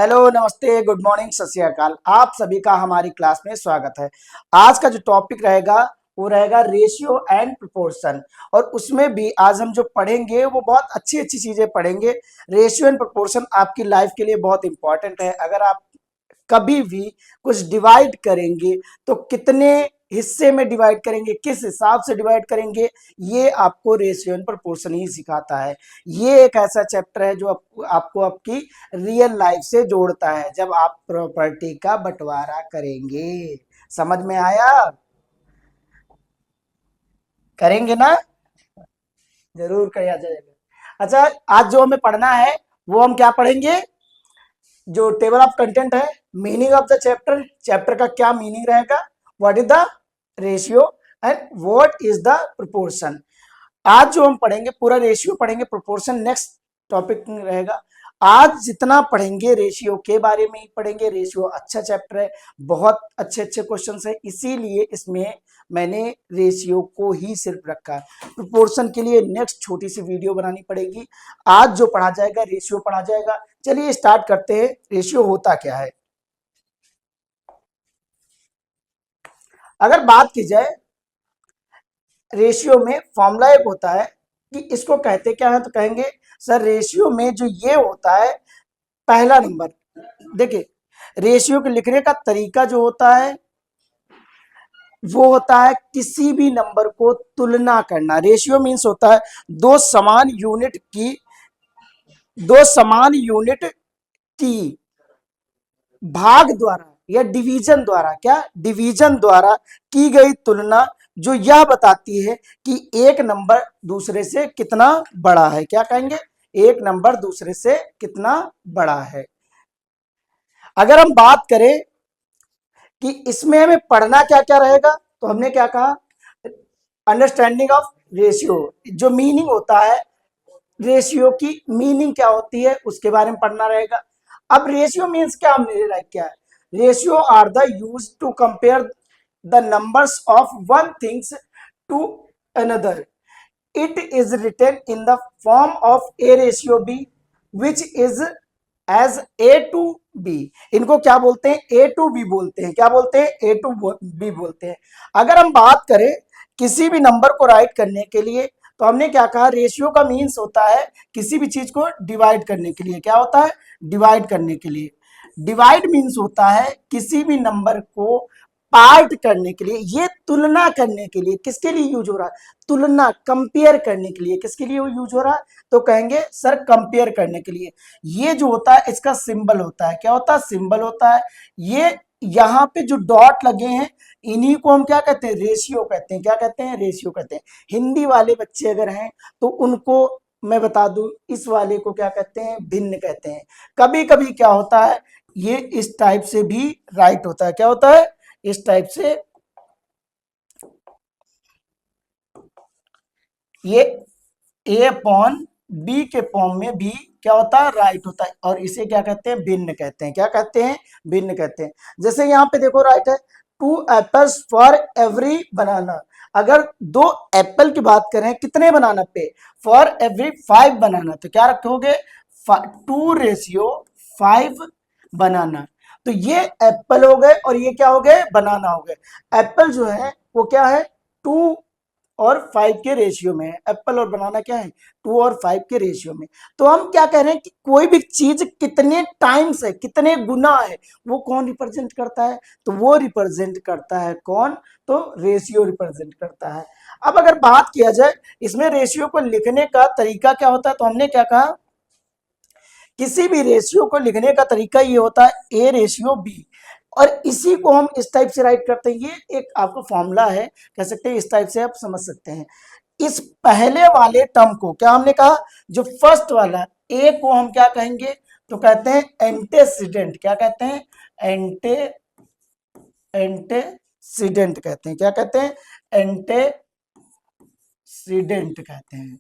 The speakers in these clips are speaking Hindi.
हेलो, नमस्ते, गुड मॉर्निंग, सत श्री अकाल। आप सभी का हमारी क्लास में स्वागत है। आज का जो टॉपिक रहेगा वो रहेगा रेशियो एंड प्रोपोर्शन। और उसमें भी आज हम जो पढ़ेंगे वो बहुत अच्छी अच्छी चीजें पढ़ेंगे। रेशियो एंड प्रोपोर्शन आपकी लाइफ के लिए बहुत इंपॉर्टेंट है। अगर आप कभी भी कुछ डिवाइड करेंगे तो कितने हिस्से में डिवाइड करेंगे, किस हिसाब से डिवाइड करेंगे, ये आपको रेशियो एंड प्रोपोर्शन ही सिखाता है। ये एक ऐसा चैप्टर है जो आपको आपकी रियल लाइफ से जोड़ता है जब आप प्रॉपर्टी का बंटवारा करेंगे। समझ में आया? करेंगे ना? जरूर किया जाएगा। अच्छा, आज जो हमें पढ़ना है वो हम क्या पढ़ेंगे? जो टेबल ऑफ कंटेंट है, meaning of the chapter, chapter का क्या मीनिंग रहेगा, what is the ratio and what is the proportion. आज जो हम पढ़ेंगे पूरा रेशियो पढ़ेंगे, प्रोपोर्शन नेक्स्ट टॉपिक रहेगा। आज जितना पढ़ेंगे रेशियो के बारे में ही पढ़ेंगे। रेशियो अच्छा चैप्टर है, बहुत अच्छे अच्छे क्वेश्चंस है, इसीलिए इसमें मैंने रेशियो को ही सिर्फ रखा है। प्रोपोर्शन के लिए नेक्स्ट छोटी सी वीडियो बनानी पड़ेगी। आज जो पढ़ा जाएगा रेशियो पढ़ा जाएगा। चलिए स्टार्ट करते हैं। रेशियो होता क्या है? अगर बात की जाए रेशियो में, फॉर्मूला एक होता है कि इसको कहते क्या है, तो कहेंगे सर रेशियो में जो ये होता है पहला नंबर। देखिए, रेशियो के लिखने का तरीका जो होता है वो होता है किसी भी नंबर को तुलना करना। रेशियो मीन्स होता है दो समान यूनिट की दो समान यूनिट की भाग द्वारा या डिवीजन द्वारा, क्या डिवीजन द्वारा की गई तुलना, जो यह बताती है कि एक नंबर दूसरे से कितना बड़ा है। क्या कहेंगे? एक नंबर दूसरे से कितना बड़ा है। अगर हम बात करें कि इसमें हमें पढ़ना क्या क्या रहेगा, तो हमने क्या कहा, अंडरस्टैंडिंग ऑफ रेशियो, जो मीनिंग होता है रेशियो की मीनिंग क्या होती है उसके बारे में पढ़ना रहेगा। अब रेशियो मीन्स क्या, हमने क्या है, ratio are the use to compare the numbers of one things to another. It is written in the form of a ratio B which is as A to B. इनको क्या बोलते हैं? ए टू बी बोलते हैं। क्या बोलते हैं? ए टू बी बोलते हैं। अगर हम बात करें किसी भी नंबर को राइट करने के लिए, तो हमने क्या कहा, रेशियो का मीन्स होता है किसी भी चीज को डिवाइड करने के लिए। क्या होता है? डिवाइड करने के लिए। डिवाइड मीन्स होता है किसी भी नंबर को पार्ट करने के लिए, ये तुलना करने के लिए। किसके लिए यूज हो रहा है? तुलना, कंपेयर करने के लिए। किसके लिए यूज हो रहा है? तो कहेंगे सर कंपेयर करने के लिए। ये जो होता है इसका सिंबल होता है। क्या होता है? सिंबल होता है। ये यहाँ पे जो डॉट लगे हैं इन्हीं को हम क्या कहते हैं? रेशियो कहते हैं। क्या कहते हैं? रेशियो कहते हैं। हिंदी वाले बच्चे अगर हैं तो उनको मैं बता दूं, इस वाले को क्या कहते हैं? भिन्न कहते हैं। कभी कभी क्या होता है, ये इस टाइप से भी राइट होता है। क्या होता है? इस टाइप से ये ए अपॉन बी के फॉर्म में भी क्या होता है? राइट होता है। और इसे क्या कहते हैं? भिन्न कहते हैं। क्या कहते हैं? भिन्न कहते हैं। जैसे यहाँ पे देखो राइट है, टू एप्पल्स फॉर एवरी बनाना। अगर दो एप्पल की बात करें कितने बनाना पे? फॉर एवरी 5 बनाना। तो क्या रखोगे? 2:5 बनाना। तो ये एप्पल हो गए और ये क्या हो गए? बनाना हो गए। एप्पल जो है वो क्या है? 2 और 5 के रेशियो में है। एप्पल और बनाना क्या है? 2 और 5 के रेशियो में। तो हम क्या कह रहे हैं कि कोई भी चीज कितने टाइम्स है, कितने गुना है, वो कौन रिप्रेजेंट करता है? तो वो रिप्रेजेंट करता है कौन? तो रेशियो रिप्रेजेंट करता है। अब अगर बात किया जाए इसमें रेशियो को लिखने का तरीका क्या होता है, तो हमने क्या कहा, किसी भी रेशियो को लिखने का तरीका ये होता है ए रेशियो बी। और इसी को हम इस टाइप से राइट करते हैं। ये एक आपको फॉर्मूला है, कह सकते हैं, इस टाइप से आप समझ सकते हैं। इस पहले वाले टर्म को क्या हमने कहा, जो फर्स्ट वाला ए को हम क्या कहेंगे? तो कहते हैं एंटेसिडेंट। क्या कहते हैं? एंटे एंटेसिडेंट कहते हैं। क्या कहते हैं? एंटेसिडेंट कहते हैं।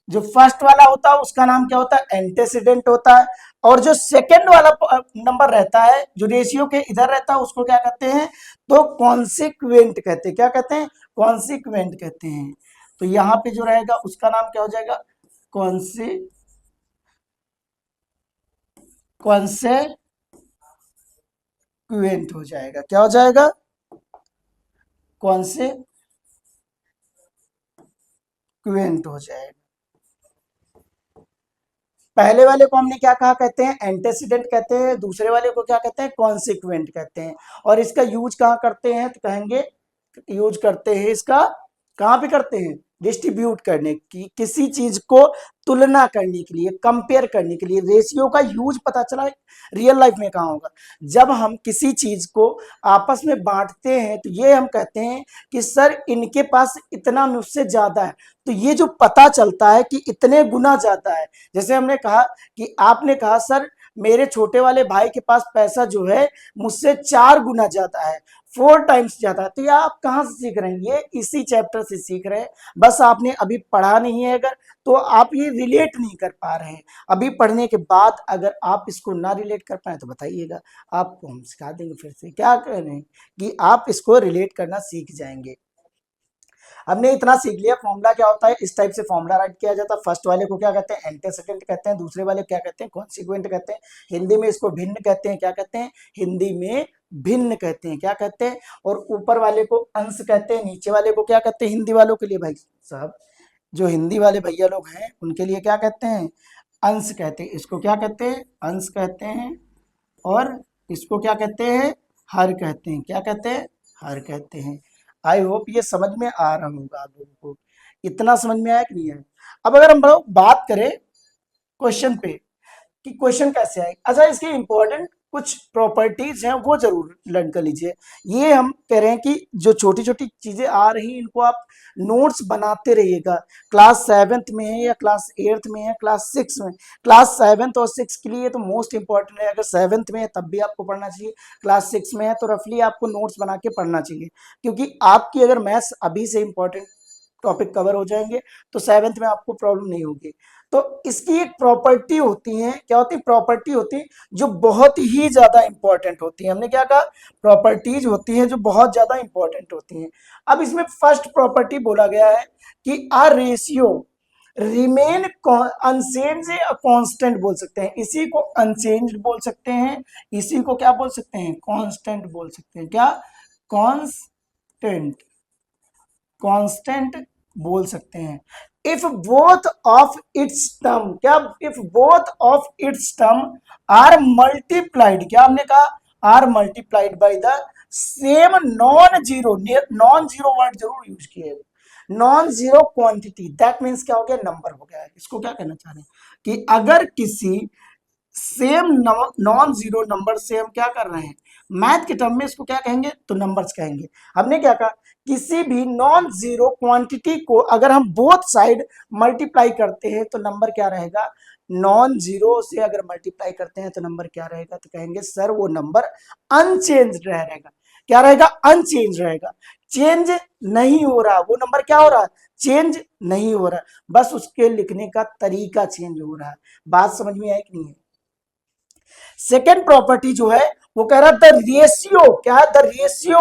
जो फर्स्ट वाला होता है उसका नाम क्या होता है? एंटेसिडेंट होता है। और जो सेकंड वाला नंबर रहता है जो रेशियो के इधर रहता है उसको क्या कहते हैं? तो कॉन्सिक्वेंट कहते हैं। क्या कहते हैं? कॉन्सिक्वेंट कहते हैं। तो यहाँ पे जो रहेगा उसका नाम क्या हो जाएगा? कॉन्सिक्वेंट क्वेंट हो जाएगा। क्या हो जाएगा? कॉन्सिक्वेंट हो जाएगा। पहले वाले को हमने क्या कहा कहते हैं? एंटेसिडेंट कहते हैं। दूसरे वाले को क्या कहते हैं? कॉन्सिक्वेंट कहते हैं। और इसका यूज कहाँ करते हैं? तो कहेंगे यूज करते हैं इसका, कहाँ पे करते हैं? डिस्ट्रीब्यूट करने की, किसी चीज को तुलना करने के लिए, कंपेयर करने के लिए। रेशियो का यूज पता चला रियल लाइफ में कहाँ होगा? जब हम किसी चीज को आपस में बांटते हैं तो ये हम कहते हैं कि सर इनके पास इतना मुझसे ज्यादा है, तो ये जो पता चलता है कि इतने गुना ज्यादा है। जैसे हमने कहा कि आपने कहा सर मेरे छोटे वाले भाई के पास पैसा जो है मुझसे 4 गुना ज्यादा है, 4 टाइम्स ज्यादा है। तो ये आप कहाँ से सीख रहे हैं? ये इसी चैप्टर से सीख रहे हैं। बस आपने अभी पढ़ा नहीं है अगर, तो आप ये रिलेट नहीं कर पा रहे हैं। अभी पढ़ने के बाद अगर आप इसको ना रिलेट कर पाए तो बताइएगा, आपको हम सिखा देंगे फिर से। क्या कर रहे हैं कि आप इसको रिलेट करना सीख जाएंगे। हमने इतना सीख लिया फॉर्मूला क्या होता है, इस टाइप से फॉर्मूला राइट किया जाता है। फर्स्ट वाले को क्या कहते हैं? एंटेसिडेंट कहते हैं। दूसरे वाले क्या कहते हैं? कॉन्सिक्वेंट कहते हैं। हिंदी में इसको भिन्न कहते हैं। क्या कहते हैं? हिंदी में भिन्न कहते हैं। क्या कहते हैं? और ऊपर वाले को अंश कहते हैं, नीचे वाले को क्या कहते हैं? हिंदी वालों के लिए भाई साहब, जो हिंदी वाले भैया लोग हैं उनके लिए क्या कहते हैं? अंश कहते हैं। इसको क्या कहते हैं? अंश कहते हैं। और इसको क्या कहते हैं? हर कहते हैं। क्या कहते हैं? हर कहते हैं। आई होप ये समझ में आ रहा होगा आप लोगों को। इतना समझ में आया कि नहीं है? अब अगर हम लोग बात करें क्वेश्चन पे कि क्वेश्चन कैसे आए, अच्छा इसके इंपॉर्टेंट कुछ प्रॉपर्टीज हैं वो जरूर लर्न कर लीजिए। ये हम कह रहे हैं कि जो छोटी छोटी चीजें आ रही हैं इनको आप नोट्स बनाते रहिएगा। क्लास 7th में है या क्लास 8th में है, क्लास 6 में। क्लास 7th और 6 के लिए तो मोस्ट इंपॉर्टेंट है। अगर 7th में है तब भी आपको पढ़ना चाहिए, क्लास 6 में है तो रफली आपको नोट्स बना के पढ़ना चाहिए। क्योंकि आपकी अगर मैथ्स अभी से इंपॉर्टेंट टॉपिक कवर हो जाएंगे तो 7th में आपको प्रॉब्लम नहीं होगी। तो इसकी एक प्रॉपर्टी होती है, क्या होती है? प्रॉपर्टी होती है जो बहुत ही ज्यादा इंपॉर्टेंट होती है। हमने क्या कहा? प्रॉपर्टीज होती हैं जो बहुत ज्यादा इंपॉर्टेंट होती हैं। अब इसमें फर्स्ट प्रॉपर्टी बोला गया है कि आ रेशियो रिमेन अनचेंज या कांस्टेंट बोल सकते हैं। इसी को अनचेंज बोल सकते हैं, इसी को क्या बोल सकते हैं? कांस्टेंट बोल सकते हैं। क्या? कांस्टेंट, कांस्टेंट बोल सकते हैं। If both of its term, क्या? If both of its term are multiplied, क्या हमने कहा? Are multiplied by the same non zero, non zero word जरूर यूज किए, non zero quantity. That means क्या हो गया? नंबर हो गया। इसको क्या कहना चाह रहे हैं कि अगर किसी सेम नॉन जीरो नंबर से हम क्या कर रहे हैं? मैथ के टर्म में इसको क्या कहेंगे? तो नंबर्स कहेंगे। हमने क्या कहा? किसी भी नॉन जीरो क्वांटिटी को अगर हम बोथ साइड मल्टीप्लाई करते हैं तो नंबर क्या रहेगा? नॉन जीरो से अगर मल्टीप्लाई करते हैं तो नंबर क्या रहेगा? तो कहेंगे सर वो नंबर अनचेंज रहेगा। क्या रहेगा? अनचेंज रहेगा। चेंज नहीं हो रहा, वो नंबर क्या हो रहा? चेंज नहीं हो रहा, बस उसके लिखने का तरीका चेंज हो रहा है। बात समझ में आई कि नहीं है? सेकेंड प्रॉपर्टी जो है वो कह रहा द रेशियो, क्या है? The ratio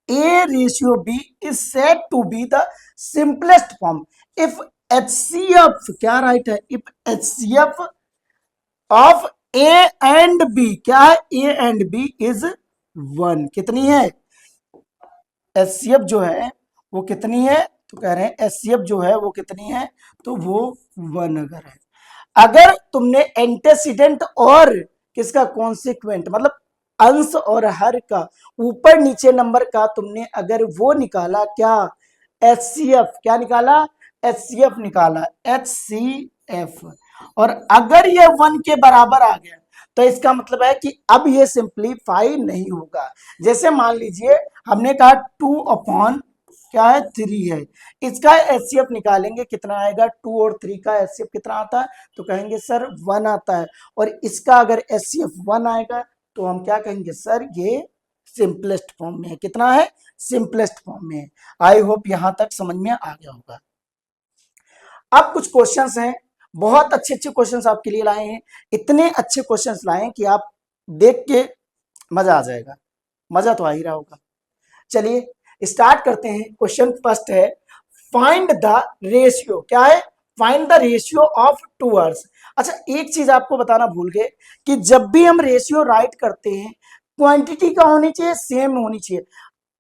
A ratio B is said to be the simplest form if HCF, क्या राइट है? If HCF of A and B, क्या है? A and B is 1। कितनी है? एचसीएफ जो है वो कितनी है? तो कह रहे हैं एचसीएफ जो है वो कितनी है? तो वो 1 अगर है। अगर तुमने एंटेसिडेंट और किसका? कॉन्सिक्वेंट, मतलब अंश और हर का ऊपर नीचे नंबर का तुमने अगर वो निकाला, क्या? एचसीएफ, क्या निकाला? एचसीएफ निकाला, एचसीएफ। और अगर ये 1 के बराबर आ गया तो इसका मतलब है कि अब ये सिंप्लीफाई नहीं होगा। जैसे मान लीजिए हमने कहा 2 अपॉन क्या है? 3 है। इसका एचसीएफ निकालेंगे, कितना आएगा? 2 और 3 का एचसीएफ कितना आता है? तो कहेंगे सर 1 आता है। और इसका अगर एचसीएफ 1 आएगा तो हम क्या कहेंगे? सर ये सिंपलेस्ट फॉर्म में है। कितना है? सिंपलेस्ट फॉर्म में है। आई होप यहां तक समझ में आ गया होगा। अब कुछ क्वेश्चंस हैं, बहुत अच्छे अच्छे क्वेश्चंस आपके लिए लाए हैं। इतने अच्छे क्वेश्चंस लाए हैं कि आप देख के मजा आ जाएगा। मजा तो आ ही रहा होगा। चलिए स्टार्ट करते हैं। क्वेश्चन फर्स्ट है फाइंड द रेशियो, क्या है? Find the ratio of two words. अच्छा एक चीज आपको बताना भूल गए कि जब भी हम रेशियो राइट करते हैं क्वांटिटी क्या होनी चाहिए, सेम होनी चाहिए,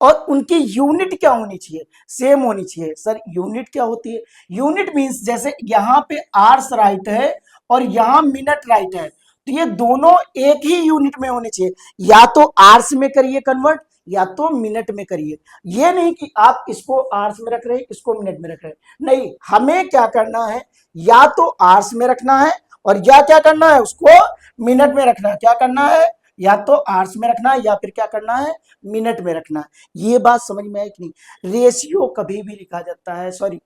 और उनकी यूनिट क्या होनी चाहिए, सेम होनी चाहिए। सर यूनिट क्या होती है, यूनिट मींस जैसे यहाँ पे आर्स राइट है और यहाँ मिनट राइट है, तो ये दोनों एक ही यूनिट में होने चाहिए, या तो आर्स में करिए कन्वर्ट या तो मिनट में करिए। ये नहीं कि आप इसको आर्स में रख रहे हैं इसको मिनट में रख रहे हैं, नहीं, हमें क्या करना है, या तो आर्स में रखना है और या क्या करना है, उसको मिनट में रखना है। क्या करना है, या तो आर्स में रखना है या फिर क्या करना है, मिनट में रखना है। ये बात समझ में आई कि नहीं। रेशियो कभी भी लिखा जाता है, सॉरी,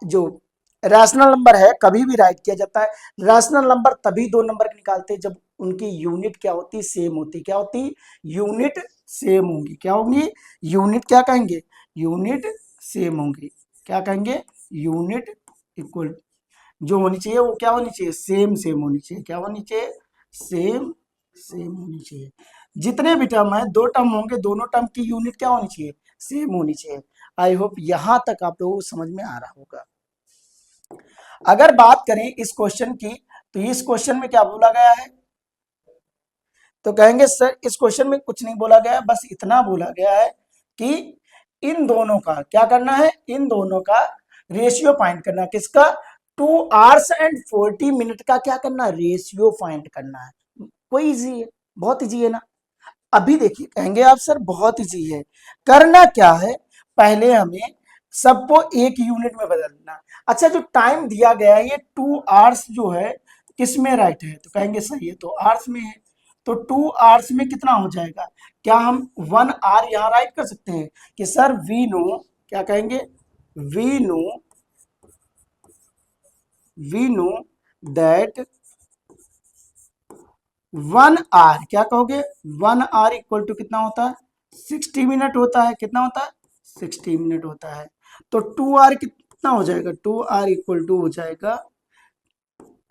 जो रैशनल नंबर है कभी भी राइट किया जाता है। रैशनल नंबर तभी दो नंबर के निकालते हैं जब उनकी यूनिट क्या होती, सेम होती। क्या होती, यूनिट सेम होंगी। क्या होंगी, यूनिट क्या कहेंगे, यूनिट सेम होंगी। क्या कहेंगे, यूनिट इक्वल जो होनी चाहिए वो क्या होनी चाहिए, सेम सेम होनी चाहिए। क्या होनी चाहिए, सेम सेम होनी चाहिए। जितने भी टर्म है, दो टर्म होंगे, दोनों टर्म की यूनिट क्या होनी चाहिए, सेम होनी चाहिए। आई होप यहां तक आप लोगों को समझ में आ रहा होगा। अगर बात करें इस क्वेश्चन की, तो इस क्वेश्चन में क्या बोला गया है, तो कहेंगे सर इस क्वेश्चन में कुछ नहीं बोला गया है, बस इतना बोला गया है कि इन दोनों का क्या करना है, इन दोनों का रेशियो फाइंड करना। किसका, 2 hours and 40 minutes का क्या करना, रेशियो फाइंड करना है। कोई इजी है, बहुत इजी है ना। अभी देखिए, कहेंगे आप सर बहुत इजी है, करना क्या है, पहले हमें सबको एक यूनिट में बदलना। अच्छा, जो टाइम दिया गया है ये 2 hours जो है किस में राइट है, तो कहेंगे सर ये तो आवर्स में है, तो 2 hours में कितना हो जाएगा, क्या हम 1 hour यहाँ राइट कर सकते हैं कि सर वी नो, क्या कहेंगे, we know, we know that 1 hour, क्या कहोगे, 1 hour इक्वल टू कितना होता है, 60 मिनट होता है। कितना होता है, 60 मिनट होता है। तो 2 hour कितना हो जाएगा, 2 hour इक्वल टू हो जाएगा,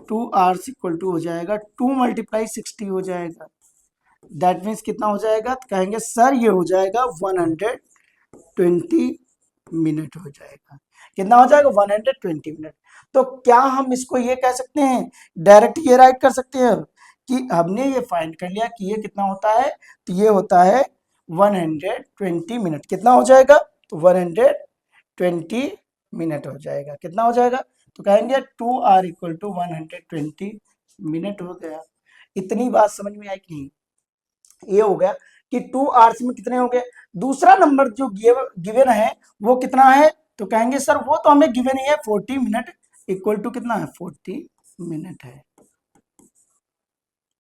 2 hours इक्वल टू हो जाएगा 2 × 60 हो जाएगा। दैट मीन्स कितना हो जाएगा, तो कहेंगे सर ये हो जाएगा 120 मिनट हो जाएगा। कितना हो जाएगा, 120 मिनट। तो क्या हम इसको ये कह सकते हैं, डायरेक्ट ये राइट कर सकते हैं कि हमने ये फाइंड कर लिया कि ये कितना होता है, तो ये होता है 120 मिनट। कितना हो जाएगा, तो 120 मिनट हो जाएगा। कितना हो जाएगा, तो कहेंगे 2 hour इक्वल टू 120 मिनट हो गया। इतनी बात समझ में आई कि नहीं, ये हो गया कि 2 hours में कितने हो गए। दूसरा नंबर जो गिवन है वो कितना है, तो कहेंगे सर वो तो हमें गिवन ही है 40 मिनट, इक्वल टू कितना है, 40 मिनट है।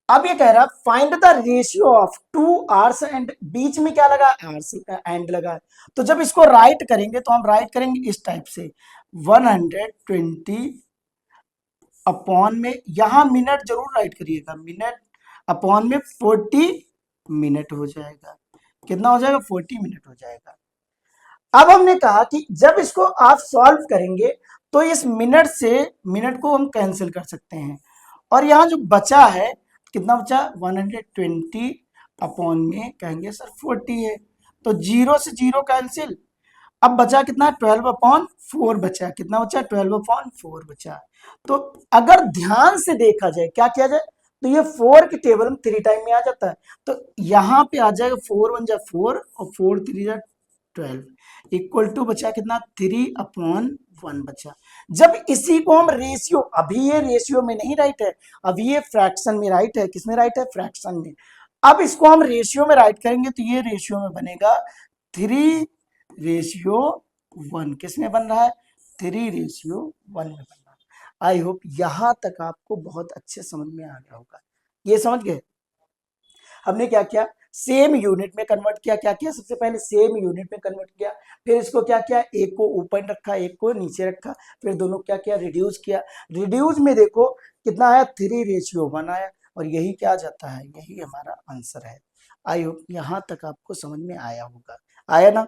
अब ये कह रहा find the ratio of 2 hours and, बीच में क्या लगा, आर्स एंड लगा। तो जब इसको राइट करेंगे तो हम राइट करेंगे इस टाइप से, 120 अपॉन में, यहां मिनट जरूर राइट करिएगा, मिनट अपॉन में 40 मिनट हो जाएगा। कितना हो जाएगा, 40 मिनट हो जाएगा। अब हमने कहा कि जब इसको आप सॉल्व करेंगे तो इस मिनट से मिनट को हम कैंसिल कर सकते हैं, और यहां जो बचा है, कितना बचा, 120 अपॉन में कहेंगे सर 40 है, तो 0 से 0 कैंसिल। अब बचा कितना, 12/4 बचा। कितना बचा, 12/4 बचा। तो अगर ध्यान से देखा जाए, क्या किया जाए, तो ये 4 के टेबल में 3 टाइम में आ जाता है, तो यहां पे आ जाएगा 4 1 जा 4 और 4 3 जा 12 इक्वल टू बचा कितना, 3/1 बचा। जब इसी को हम रेशियो, अभी ये रेशियो में नहीं राइट है, अभी ये फ्रैक्शन में राइट है। किसमें राइट है, फ्रैक्शन में। अब इसको हम रेशियो में राइट करेंगे तो ये रेशियो में बनेगा 3:1। किस में बन रहा है, 3:1 में बन रहा है। आई होप यहां तक आपको बहुत अच्छे समझ में आ गया होगा। ये समझ गए, हमने क्या किया, सेम यूनिट में कन्वर्ट किया। क्या किया, सबसे पहले सेम यूनिट में कन्वर्ट किया, फिर इसको क्या किया, एक को ऊपर रखा एक को नीचे रखा, फिर दोनों क्या किया, रिड्यूस किया। रिड्यूस में देखो कितना आया, 3:1 आया, और यही क्या जाता है, यही हमारा आंसर है। आई होप यहां तक आपको समझ में आया होगा। आया ना,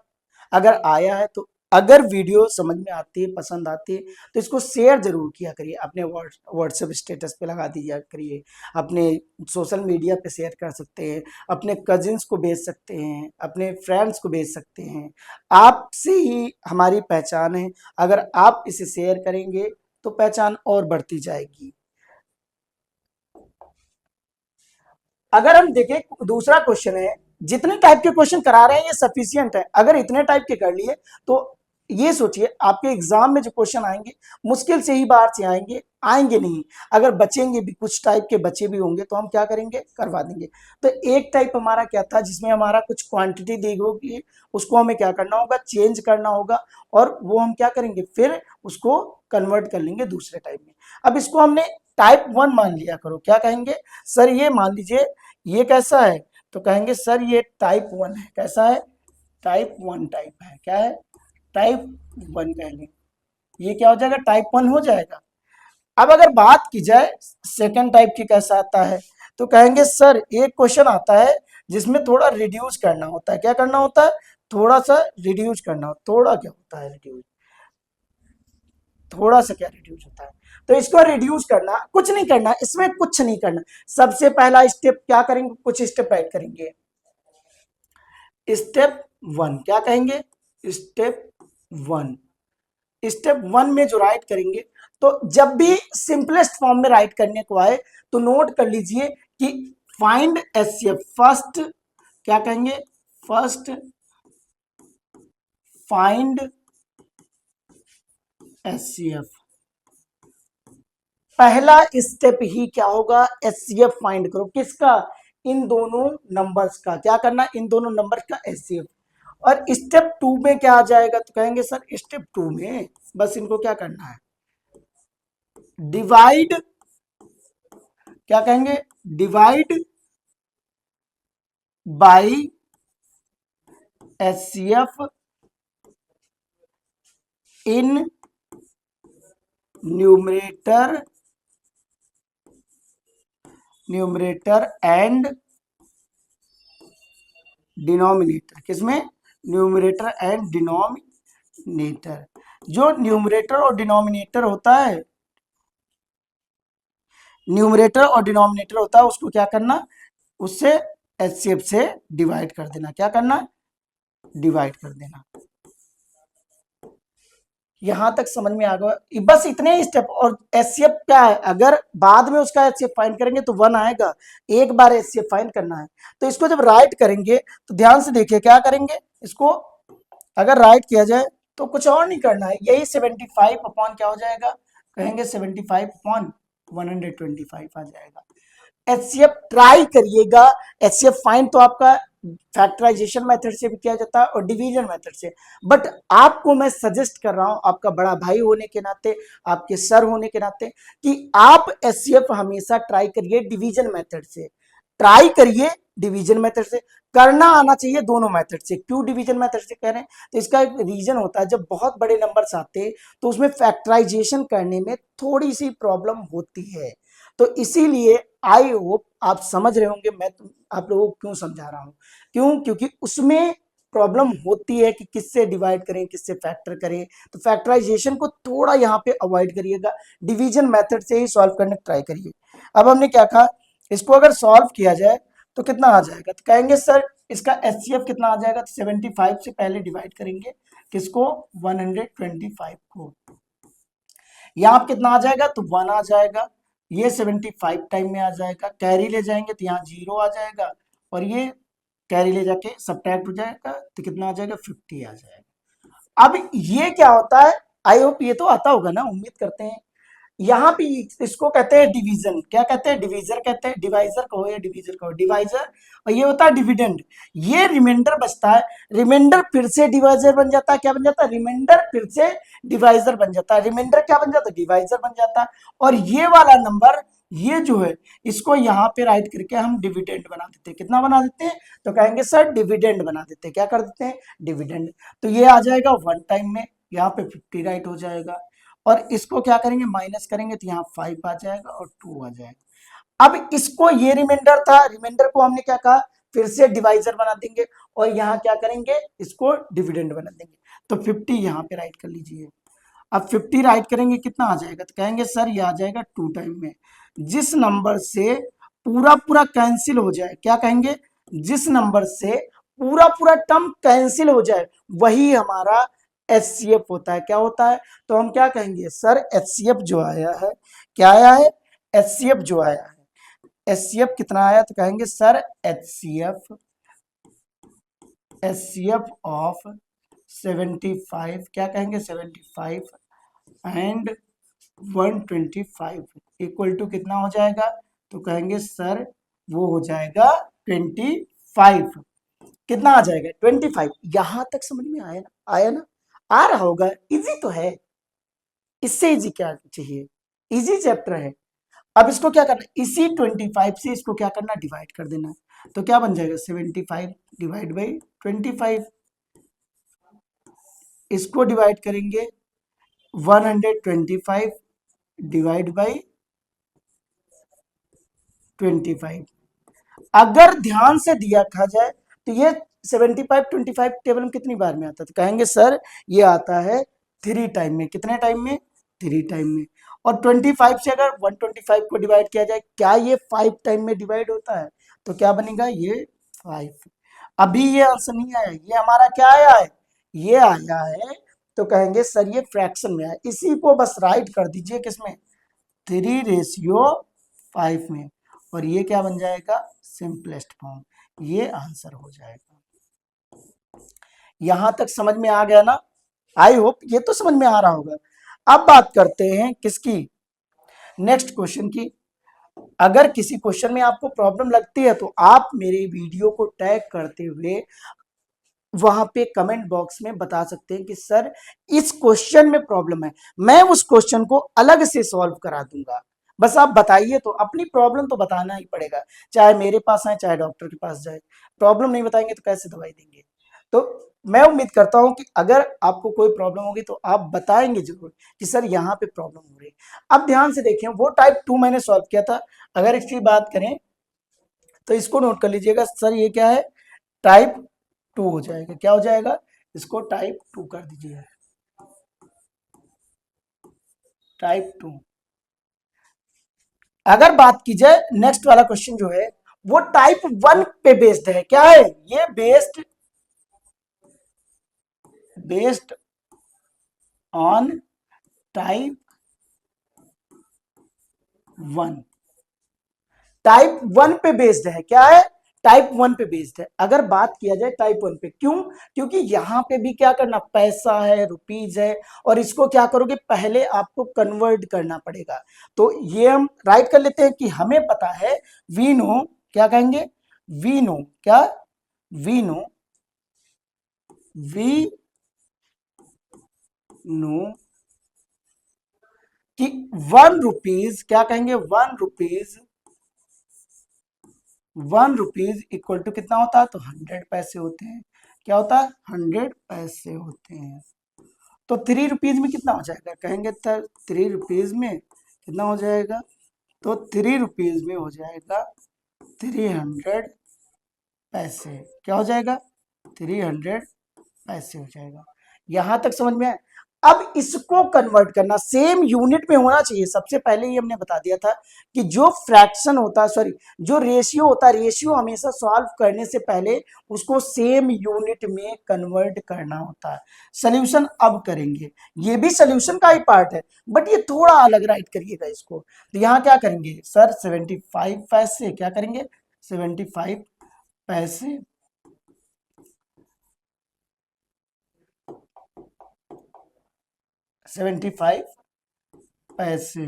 अगर आया है तो, अगर वीडियो समझ में आती है, पसंद आती है, तो इसको शेयर जरूर किया करिए, अपने व्हाट्सएप स्टेटस पे लगा दिया करिए, अपने सोशल मीडिया पे शेयर कर सकते हैं, अपने कजिन्स को भेज सकते हैं, अपने फ्रेंड्स को भेज सकते हैं। आपसे ही हमारी पहचान है, अगर आप इसे शेयर करेंगे तो पहचान और बढ़ती जाएगी। अगर हम देखें दूसरा क्वेश्चन है, जितने टाइप के क्वेश्चन करा रहे हैं ये सफिशियंट है। अगर इतने टाइप के कर लिए तो ये सोचिए आपके एग्जाम में जो क्वेश्चन आएंगे मुश्किल से ही बाहर से आएंगे, आएंगे नहीं। अगर बचेंगे भी, कुछ टाइप के बचे भी होंगे तो हम क्या करेंगे, करवा देंगे। तो एक टाइप हमारा क्या था जिसमें हमारा कुछ क्वांटिटी दी होगी, उसको हमें क्या करना होगा, चेंज करना होगा, और वो हम क्या करेंगे, फिर उसको कन्वर्ट कर लेंगे दूसरे टाइप में। अब इसको हमने टाइप 1 मान लिया करो, क्या कहेंगे सर, ये मान लीजिए ये कैसा है, तो कहेंगे सर ये टाइप 1 है। कैसा है, टाइप 1 टाइप है। क्या है, टाइप 1 कह लें। ये क्या हो जाएगा, टाइप 1 हो जाएगा। अब अगर बात की जाए सेकंड टाइप की कैसा आता है, तो कहेंगे सर एक क्वेश्चन आता है जिसमें थोड़ा रिड्यूस करना होता है। क्या करना होता है, थोड़ा सा रिड्यूस करना। थोड़ा क्या होता है रिड्यूस, थोड़ा सा क्या रिड्यूस होता है, तो इसको रिड्यूस करना, कुछ नहीं करना, इसमें कुछ नहीं करना। सबसे पहला स्टेप क्या करेंगे, कुछ स्टेप ऐड करेंगे। स्टेप 1 क्या कहेंगे, स्टेप 1। स्टेप 1 में जो राइट करेंगे, तो जब भी सिंपलेस्ट फॉर्म में राइट करने को आए तो नोट कर लीजिए कि फाइंड एचसीएफ फर्स्ट। क्या कहेंगे, फर्स्ट फाइंड एचसीएफ। पहला स्टेप ही क्या होगा, एचसीएफ फाइंड करो। किसका, इन दोनों नंबर्स का। क्या करना, इन दोनों नंबर्स का एचसीएफ। और स्टेप 2 में क्या आ जाएगा, तो कहेंगे सर स्टेप 2 में बस इनको क्या करना है, डिवाइड। क्या कहेंगे, divide by HCF in numerator, numerator and denominator. किसमें, न्यूमरेटर एंड डिनोमिनेटर। जो न्यूमरेटर और डिनोमिनेटर होता है, न्यूमरेटर और डिनोमिनेटर होता है, उसको क्या करना, उससे एचसीएफ से डिवाइड कर देना। क्या करना, डिवाइड कर देना। यहां तक समझ में आ गया, बस इतने ही स्टेप। और एचसीएफ क्या है, अगर बाद में उसका एचसीएफ फाइंड करेंगे तो 1 आएगा, एक बार एचसीएफ फाइंड करना है। तो इसको जब राइट करेंगे तो ध्यान से देखिए क्या करेंगे, इसको अगर राइट किया जाए तो कुछ और नहीं करना है, यही 75 अपॉन क्या हो जाएगा, कहेंगे 75 अपॉन 125 आ जाएगा। एचसीएफ ट्राई करिएगा। एचसीएफ फाइंड तो आपका फैक्टराइजेशन मेथड से भी किया जाता है और डिवीजन मेथड से, बट आपको मैं सजेस्ट कर रहा हूं, आपका बड़ा भाई होने के नाते, आपके सर होने के नाते, कि आप एचसीएफ हमेशा ट्राई करिए डिवीजन मेथड से। ट्राई करिए डिवीजन मेथड से, करना आना चाहिए दोनों मेथड से। क्यों डिवीजन मेथड से कह रहे हैं, तो इसका एक रीजन होता है, जब बहुत बड़े नंबर्स आते हैं तो उसमें फैक्टराइजेशन करने में थोड़ी सी प्रॉब्लम होती है। तो इसीलिए आई होप आप समझ रहे होंगे मैं आप लोगों को क्यों समझा रहा हूं। क्यों, क्योंकि उसमें प्रॉब्लम होती है कि किससे डिवाइड करें, किससे फैक्टर करें। तो फैक्टराइजेशन को थोड़ा यहाँ पे अवॉइड करिएगा, डिवीजन मेथड से ही सॉल्व करने की ट्राई करिए। अब हमने क्या कहा, इसको अगर सॉल्व किया जाए तो कितना आ जाएगा, तो कहेंगे सर इसका एचसीएफ कितना आ जाएगा, तो 75 से पहले डिवाइड करेंगे किसको, 125 को। यहाँ कितना आ जाएगा, तो 1 आ जाएगा। ये 75 टाइम में आ जाएगा, कैरी ले जाएंगे तो यहाँ 0 आ जाएगा, और ये कैरी ले जाके सब्ट्रैक्ट हो जाएगा तो कितना आ जाएगा, 50 आ जाएगा। अब ये क्या होता है, आई होप ये तो आता होगा ना, उम्मीद करते हैं। यहाँ पे इसको कहते हैं डिवीजन। क्या कहते हैं, डिवीजर कहते हैं, डिवाइजर कहो या डिवीजर कहो, डिवाइजर। और ये होता है डिविडेंड। ये रिमाइंडर बचता है, रिमाइंडर फिर से डिवाइजर बन जाता है। क्या बन जाता है, रिमाइंडर फिर से डिवाइजर बन जाता है, रिमाइंडर क्या बन जाता है, डिवाइजर बन जाता है। और ये वाला नंबर, ये जो है, इसको यहाँ पे राइट करके हम डिविडेंड बना देते हैं। कितना बना देते हैं, तो कहेंगे सर डिविडेंड बना देते हैं। क्या कर देते हैं, डिविडेंड। तो ये आ जाएगा 1 टाइम में, यहाँ पे 50 राइट हो जाएगा। और इसको क्या करेंगे, माइनस करेंगे तो यहाँ 5 आ जाएगा और 2 आ जाएगा। अब इसको, ये रिमाइंडर था, रिमाइंडर को हमने क्या कहा, फिर से डिवाइजर बना देंगे, और यहाँ क्या करेंगे, इसको डिविडेंड बना देंगे। तो 50 यहाँ पे राइट कर लीजिए। अब 50 राइट करेंगे कितना आ जाएगा, तो कहेंगे सर ये आ जाएगा 2 टाइम में। जिस नंबर से पूरा पूरा कैंसिल हो जाए, क्या कहेंगे, जिस नंबर से पूरा पूरा टर्म कैंसिल हो जाए वही हमारा एचसीएफ होता है। क्या होता है, तो हम क्या कहेंगे, सर एचसीएफ जो आया है, क्या आया है, एचसीएफ जो आया है, HCF कितना आया, तो कहेंगे सर HCF ऑफ 75, क्या कहेंगे 75 एंड 125 इक्वल टू कितना हो जाएगा, तो कहेंगे सर वो हो जाएगा 25। कितना आ जाएगा 25। यहां तक समझ में आया ना, आया ना, आ रहा होगा, इजी तो है, इससे इजी क्या चाहिए, इजी चैप्टर है। अब इसको क्या करना, इसी 25 से इसको क्या करना, डिवाइड कर देना, तो क्या बन जाएगा 75 डिवाइड बाई 25, इसको डिवाइड करेंगे 125 डिवाइड बाई 25। अगर ध्यान से दिया खा जाए तो ये 75 25 टेबल में कितनी बार में आता है, तो कहेंगे सर ये आता है 3 टाइम में, कितने टाइम में, 3 टाइम में। और 25 से अगर 125 को डिवाइड किया जाए, क्या ये 5 टाइम में डिवाइड होता है, तो क्या बनेगा ये 5। अभी ये आंसर नहीं आया, ये हमारा क्या आया है, ये आया है, तो कहेंगे सर ये फ्रैक्शन में आया, इसी को बस राइट कर दीजिए किसमें, 3/5 में, और ये क्या बन जाएगा सिंपलेस्ट फॉर्म, ये आंसर हो जाएगा। यहां तक समझ में आ गया ना, आई होप ये तो समझ में आ रहा होगा। अब बात करते हैं किसकी, नेक्स्ट क्वेश्चन की। अगर किसी क्वेश्चन में आपको प्रॉब्लम लगती है तो आप मेरे वीडियो को टैग करते हुए वहां पे कमेंट बॉक्स में बता सकते हैं कि सर इस क्वेश्चन में प्रॉब्लम है, मैं उस क्वेश्चन को अलग से सॉल्व करा दूंगा। बस आप बताइए, तो अपनी प्रॉब्लम तो बताना ही पड़ेगा, चाहे मेरे पास आए चाहे डॉक्टर के पास जाए, प्रॉब्लम नहीं बताएंगे तो कैसे दवाई देंगे। तो मैं उम्मीद करता हूं कि अगर आपको कोई प्रॉब्लम होगी तो आप बताएंगे जरूर कि सर यहाँ पे प्रॉब्लम हो रही है। अब ध्यान से देखें, वो टाइप 2 मैंने सॉल्व किया था, अगर इसकी बात करें तो इसको नोट कर लीजिएगा, सर ये क्या है, टाइप 2 हो जाएगा, क्या हो जाएगा, इसको टाइप 2 कर दीजिए, टाइप 2। अगर बात की जाए नेक्स्ट वाला क्वेश्चन जो है वो टाइप 1 पे बेस्ड है, क्या है ये, बेस्ड ऑन टाइप 1, टाइप 1 पे बेस्ड है, क्या है, टाइप 1 पे बेस्ड है। अगर बात किया जाए टाइप 1 पे, क्यों, क्योंकि यहां पे भी क्या करना, पैसा है, रुपीज है, और इसको क्या करोगे, पहले आपको कन्वर्ट करना पड़ेगा। तो ये हम राइट कर लेते हैं कि हमें पता है, वी नो, क्या कहेंगे, वी नो, क्या, वी नो, वी नो कि 1 रुपीज, क्या कहेंगे, 1 रुपीज, 1 रुपीज इक्वल टू कितना होता है, तो 100 पैसे होते हैं, क्या होता है, 100 पैसे होते हैं। तो 3 रुपीज में कितना हो जाएगा, कहेंगे तो 3 रुपीज में कितना हो जाएगा, तो 3 रुपीज में हो जाएगा 300 पैसे, क्या हो जाएगा, 300 पैसे हो जाएगा। यहां तक समझ में आए। अब इसको कन्वर्ट करना सेम यूनिट में होना चाहिए, सबसे पहले ही हमने बता दिया था कि जो फ्रैक्शन होता है, सॉरी जो रेशियो होता है, रेशियो हमेशा सॉल्व करने से पहले उसको सेम यूनिट में कन्वर्ट करना होता है। सोल्यूशन अब करेंगे, ये भी सोल्यूशन का ही पार्ट है, बट ये थोड़ा अलग राइट करिएगा इसको। तो यहाँ क्या करेंगे सर, 75 पैसे, क्या करेंगे, 75 पैसे, 75 पैसे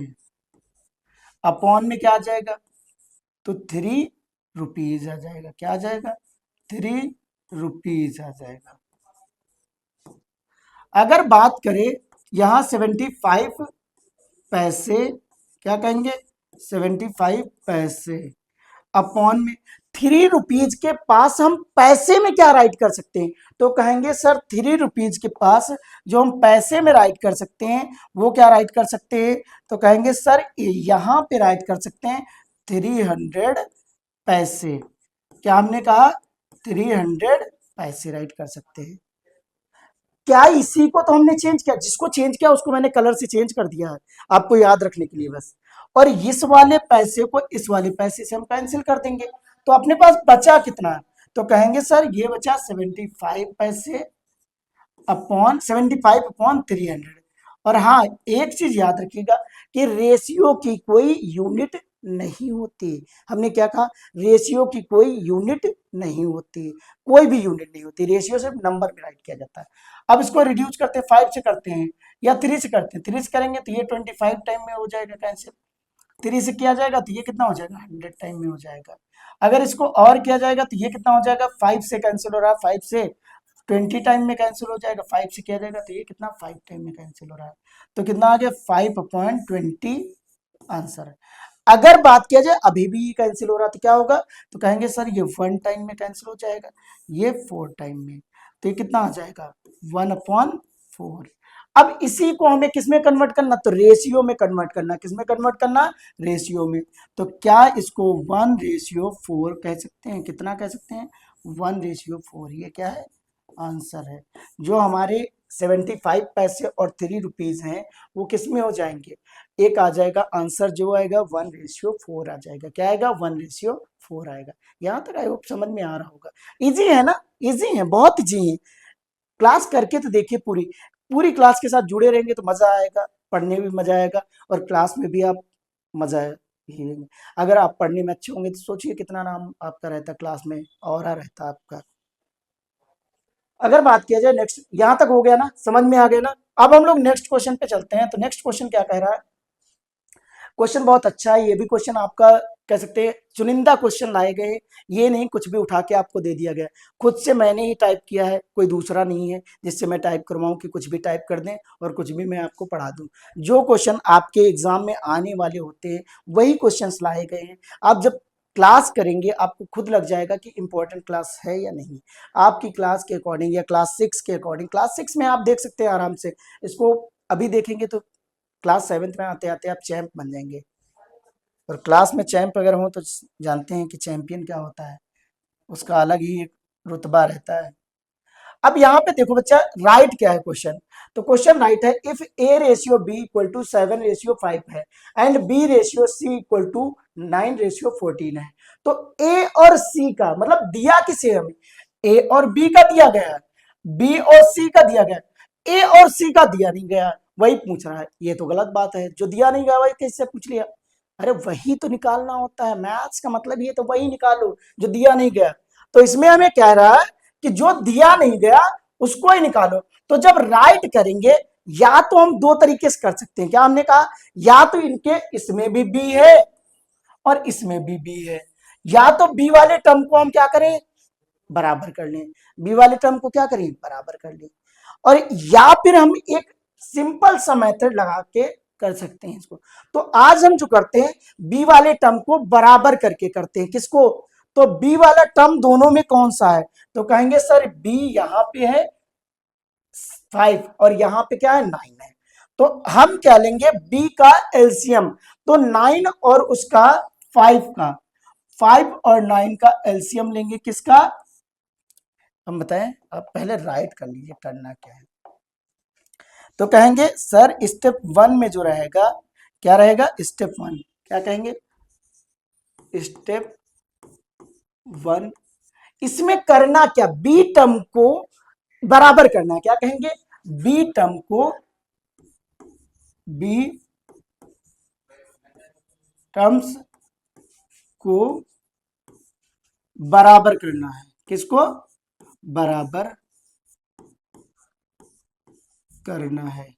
अपॉन में क्या आ जाएगा, तो 3 रुपीज आ जाएगा, क्या आ जाएगा, 3 रुपीज आ जाएगा। अगर बात करें यहां 75 पैसे, क्या कहेंगे, 75 पैसे अपॉन में 3 रुपीज के पास हम पैसे में क्या राइट कर सकते हैं, तो कहेंगे सर 3 रुपीज के पास जो हम पैसे में राइट कर सकते हैं वो क्या राइट कर सकते हैं, तो कहेंगे सर यहां पे राइट कर सकते हैं 300 पैसे, क्या हमने कहा, 300 पैसे राइट कर सकते हैं। क्या इसी को तो हमने चेंज किया, जिसको चेंज किया उसको मैंने कलर से चेंज कर दिया है आपको याद रखने के लिए बस, और इस वाले पैसे को इस वाले पैसे से हम कैंसिल कर देंगे, तो अपने पास बचा कितना है, तो कहेंगे सर ये बचा 75 पैसे अपॉन 75/300। और हाँ एक चीज याद रखिएगा कि रेशियो की कोई यूनिट नहीं होती। हमने क्या कहा, रेशियो की कोई यूनिट नहीं होती, कोई भी यूनिट नहीं होती, रेशियो सिर्फ नंबर में राइट किया जाता है। अब इसको रिड्यूस करते हैं, 5 से करते हैं या 3 से करते हैं, 3 से करेंगे तो ये 25 टाइम में हो जाएगा कैंसिल, 3 से किया जाएगा तो ये कितना हो जाएगा, 100 टाइम में हो जाएगा। अगर इसको और किया जाएगा तो ये कितना हो जाएगा, 5 से कैंसिल हो रहा है, 5 से 20 टाइम में कैंसिल हो जाएगा, 5 से किया जाएगा तो ये कितना, 5 टाइम में कैंसिल हो रहा है, तो कितना आ गया, 5/20 आंसर है। अगर बात किया जाए अभी भी कैंसिल हो रहा तो क्या होगा, तो कहेंगे सर ये 1 टाइम में कैंसिल हो जाएगा, ये 4 टाइम में, तो ये कितना आ जाएगा, 1/4। अब इसी को हमें किसमें कन्वर्ट करना, तो रेशियो में कन्वर्ट करना, किसमें कन्वर्ट करना, रेशियो में। तो क्या इसको 1/4 कह सकते हैं, कितना कह सकते हैं, 1/4, ये क्या है, आंसर है। जो हमारे 75 पैसे और 3 रुपीज हैं वो किस में हो जाएंगे, एक आ जाएगा आंसर, जो आएगा 1/4 आ जाएगा, क्या आएगा, 1/4 आएगा। यहाँ तक आई होप समझ में आ रहा होगा। इजी है ना, इजी है, बहुत इजी है। क्लास करके तो देखिए, पूरी पूरी क्लास के साथ जुड़े रहेंगे तो मजा आएगा, पढ़ने में मजा आएगा और क्लास में भी आप मजा ही लेंगे। अगर आप पढ़ने में अच्छे होंगे तो सोचिए कितना नाम आपका रहता क्लास में, और रहता आपका। अगर बात किया जाए नेक्स्ट, यहां तक हो गया ना, समझ में आ गया ना। अब हम लोग नेक्स्ट क्वेश्चन पे चलते हैं। तो नेक्स्ट क्वेश्चन क्या कह रहा है, क्वेश्चन बहुत अच्छा है, ये भी क्वेश्चन आपका कह सकते हैं चुनिंदा क्वेश्चन लाए गए, ये नहीं कुछ भी उठा के आपको दे दिया गया, खुद से मैंने ही टाइप किया है, कोई दूसरा नहीं है जिससे मैं टाइप करवाऊं कि कुछ भी टाइप कर दें और कुछ भी मैं आपको पढ़ा दूं। जो क्वेश्चन आपके एग्जाम में आने वाले होते हैं वही क्वेश्चन लाए गए हैं। आप जब क्लास करेंगे आपको खुद लग जाएगा कि इंपॉर्टेंट क्लास है या नहीं, आपकी क्लास के अकॉर्डिंग या क्लास 6 के अकॉर्डिंग। क्लास 6 में आप देख सकते हैं आराम से इसको, अभी देखेंगे तो क्लास 7 में आते आते आप चैंप बन जाएंगे। और क्लास में चैंप अगर हो तो जानते हैं कि चैंपियन क्या होता है, उसका अलग ही एक रुतबा रहता है। अब यहाँ पे देखो बच्चा, राइट क्या है क्वेश्चन, तो क्वेश्चन राइट है, इफ A/B = 7/5 है एंड B/C = 9/14 है, तो ए और सी का मतलब दिया किसे हमें, ए और बी का दिया गया है, बी और सी का दिया गया, ए और सी का दिया नहीं गया, वही पूछ रहा है। ये तो गलत बात है, जो दिया नहीं गया वही कैसे पूछ लिया, अरे वही तो निकालना होता है, मैथ्स का मतलब ये तो वही निकालो जो दिया नहीं गया। तो इसमें हमें कह रहा है कि जो दिया नहीं गया उसको ही निकालो। तो जब राइट करेंगे या तो हम दो तरीके से कर सकते हैं, क्या हमने कहा, या तो इनके इसमें भी बी है और इसमें भी बी है, या तो बी वाले टर्म को हम क्या करें, बराबर कर लें, बी वाले टर्म को क्या करें, बराबर कर लें, और या फिर हम एक सिंपल सा मेथड लगा के कर सकते हैं इसको। तो आज हम जो करते हैं बी वाले टर्म को बराबर करके करते हैं, किसको, तो बी वाला टर्म दोनों में कौन सा है, तो कहेंगे सर बी यहां पे है 5 और यहां पे क्या है 9 है, तो हम क्या लेंगे बी का एलसीएम, तो 9 और उसका 5 का, 5 और 9 का एलसीएम लेंगे, किसका, हम बताएं, आप पहले राइट कर लीजिए करना क्या है। तो कहेंगे सर स्टेप 1 में जो रहेगा क्या रहेगा, स्टेप 1 क्या कहेंगे, स्टेप 1 इसमें करना क्या, बी टर्म को बराबर करना है, क्या कहेंगे, बी टर्म को, बी टर्म्स को बराबर करना है, किसको, बराबर करना है।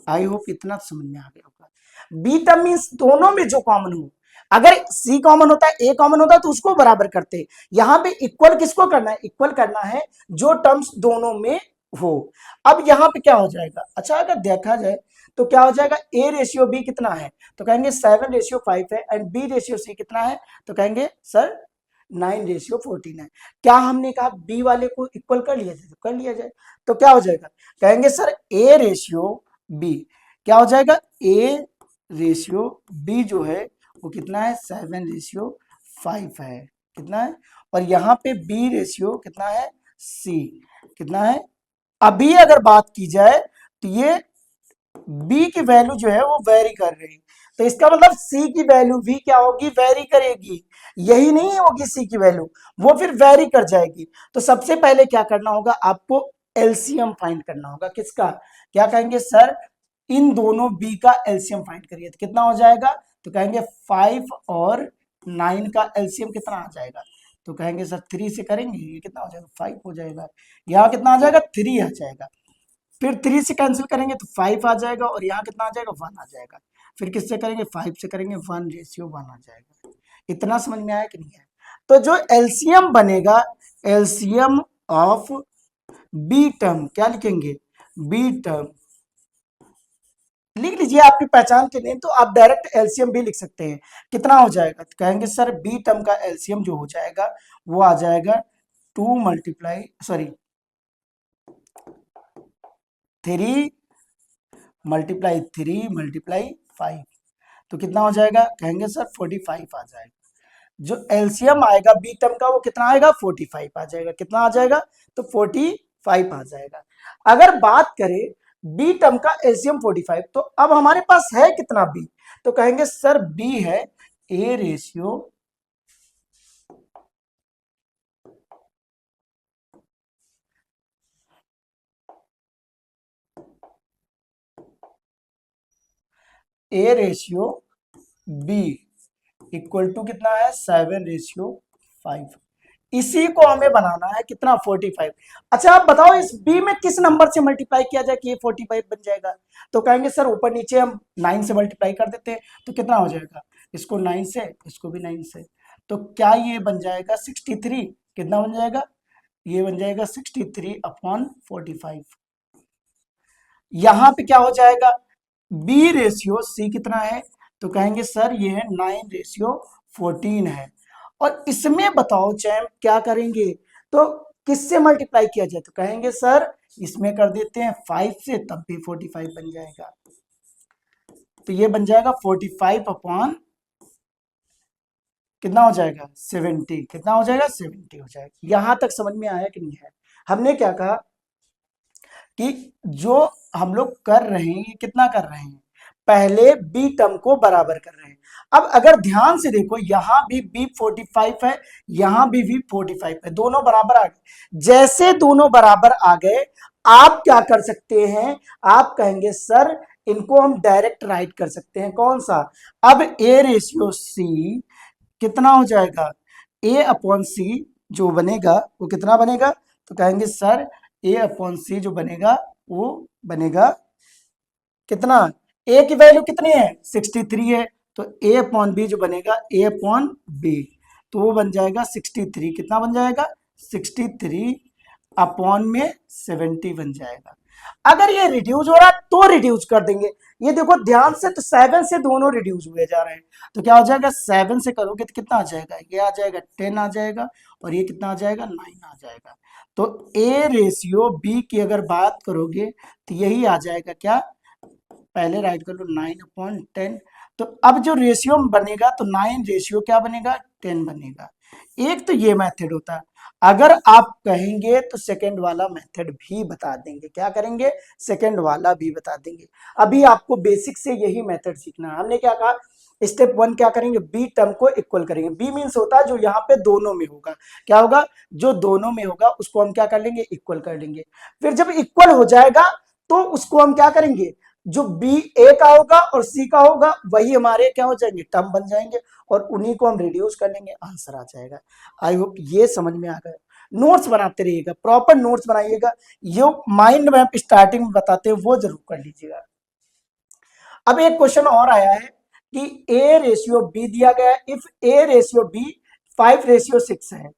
आई होप इतना समझ में आ गया होगा। बी टर्म मीन्स दोनों में जो कॉमन हो, अगर सी कॉमन होता है, ए कॉमन होता है तो उसको बराबर करते हैं, यहां पे इक्वल किसको करना है, इक्वल करना है जो टर्म्स दोनों में हो। अब यहां पे क्या हो जाएगा, अच्छा अगर देखा जाए तो क्या हो जाएगा, A/B कितना है, तो कहेंगे 7/5 है एंड B/C कितना है, तो कहेंगे सर 9/14 है। क्या हमने कहा बी वाले को इक्वल कर लिया जाए, तो कर लिया जाए, तो क्या हो जाएगा, कहेंगे सर A/B क्या हो जाएगा, A/B जो है वो कितना है 7/5 है, कितना है, और यहाँ पे B रेशियो कितना है, C कितना है। अभी अगर बात की जाए तो ये B की वैल्यू जो है वो वेरी कर रही है, तो इसका मतलब C की वैल्यू भी क्या होगी, वेरी करेगी, यही नहीं होगी C की वैल्यू, वो फिर वेरी कर जाएगी। तो सबसे पहले क्या करना होगा, आपको एलसीएम फाइंड करना होगा, किसका, क्या कहेंगे सर इन दोनों बी का एलसीएम फाइंड करिए, तो कितना हो जाएगा, तो कहेंगे 5 और 9 का एलसीएम कितना आ जाएगा, तो कहेंगे सर 3 से करेंगे, ये कितना हो जाएगा 5 हो जाएगा, यहाँ कितना आ जाएगा 3 आ जाएगा, फिर 3 से कैंसिल करेंगे तो 5 आ जाएगा, और यहाँ कितना आ जाएगा 1 आ जाएगा, फिर किससे करेंगे 5 से करेंगे 1:1 आ जाएगा। इतना समझ में आया कि नहीं है। तो जो एलसीएम बनेगा, एलसीएम ऑफ बी टर्म, क्या लिखेंगे, बी टर्म लिख लीजिए आपकी पहचान के लिए, तो आप डायरेक्ट एलसीएम भी लिख सकते हैं, कितना हो जाएगा, तो कहेंगे सर बी टर्म का एलसीएम जो हो जाएगा वो आ जाएगा 2 मल्टीप्लाई 3 मल्टीप्लाई 3 मल्टीप्लाई 5, तो कितना हो जाएगा, कहेंगे सर 45 आ जाएगा। जो एलसीएम आएगा बी टर्म का वो कितना आएगा 45 आ जाएगा, कितना आ जाएगा, तो 45 आ जाएगा। अगर बात करें बी टर्म का एलसीएम 45, तो अब हमारे पास है कितना बी, तो कहेंगे सर बी है A ratio B equal to कितना है 7:5, इसी को हमें बनाना है कितना 45। अच्छा आप बताओ इस बी में किस नंबर से मल्टीप्लाई किया जाए कि ये 45 बन जाएगा, तो कहेंगे सर ऊपर नीचे हम 9 से मल्टीप्लाई कर देते हैं, तो कितना हो जाएगा, इसको 9 से इसको भी 9 से, तो क्या ये बन जाएगा 63, कितना बन जाएगा, ये बन जाएगा 63/45। यहां पे क्या हो जाएगा, बी रेशियो सी कितना है, तो कहेंगे सर ये है 9:14 है, और इसमें बताओ चैम क्या करेंगे, तो किससे मल्टीप्लाई किया जाए, तो कहेंगे सर इसमें कर देते हैं 5 से, तब भी 45 बन जाएगा, तो ये बन जाएगा 45 कितना हो जाएगा 70, कितना हो जाएगा 70 हो जाएगा। यहां तक समझ में आया कि नहीं है। हमने क्या कहा कि जो हम लोग कर रहे हैं ये कितना कर रहे हैं, पहले बी टर्म को बराबर कर रहे हैं। अब अगर ध्यान से देखो यहां भी बी 45 है, यहां भी बी 45 है, दोनों बराबर आ गए। जैसे दोनों बराबर आ गए आप क्या कर सकते हैं, आप कहेंगे सर इनको हम डायरेक्ट राइट कर सकते हैं, कौन सा, अब ए रेशियो सी कितना हो जाएगा, ए अपॉन सी जो बनेगा वो कितना बनेगा, तो कहेंगे सर ए अपॉन सी जो बनेगा वो बनेगा कितना, ए की वैल्यू कितनी है 63 है, तो ए अपॉन बी जो बनेगा ए अपॉन बी, तो वो बन जाएगा 63, कितना बन जाएगा 63 अपॉन में 70 बन जाएगा। अगर ये रिड्यूस हो रहा है तो रिड्यूस कर देंगे, ये देखो ध्यान से, तो 7 से दोनों रिड्यूस हुए जा रहे हैं, तो क्या हो जाएगा 7 से करोगे तो कितना आ जाएगा, ये आ जाएगा 10 आ जाएगा, और ये कितना आ जाएगा 9 आ जाएगा। तो ए रेशियो बी की अगर बात करोगे तो यही आ जाएगा, क्या पहले राइट कर लो 9/10, तो अब जो रेशियो बनेगा तो 9 रेशियो क्या बनेगा 10 बनेगा। एक तो ये मेथड होता है, अगर आप कहेंगे तो सेकंड वाला मेथड भी बता देंगे, क्या करेंगे सेकंड वाला भी बता देंगे। अभी आपको बेसिक से यही मेथड सीखना है। हमने क्या कहा, स्टेप 1 क्या करेंगे, बी टर्म को इक्वल करेंगे, बी मीन्स होता है जो यहाँ पे दोनों में होगा, क्या होगा जो दोनों में होगा उसको हम क्या कर लेंगे इक्वल कर लेंगे। फिर जब इक्वल हो जाएगा तो उसको हम क्या करेंगे, जो बी ए का होगा और सी का होगा वही हमारे क्या हो जाएंगे टर्म बन जाएंगे, और उन्हीं को हम रिड्यूस कर लेंगे, आंसर आ जाएगा। आई होप ये समझ में आ गया। नोट्स बनाते रहिएगा, प्रॉपर नोट्स बनाइएगा, जो माइंड मैप स्टार्टिंग में बताते हैं वो जरूर कर लीजिएगा। अब एक क्वेश्चन और आया है कि ए रेशियो बी दिया गया है, इफ ए रेशियो बी 5:6 है,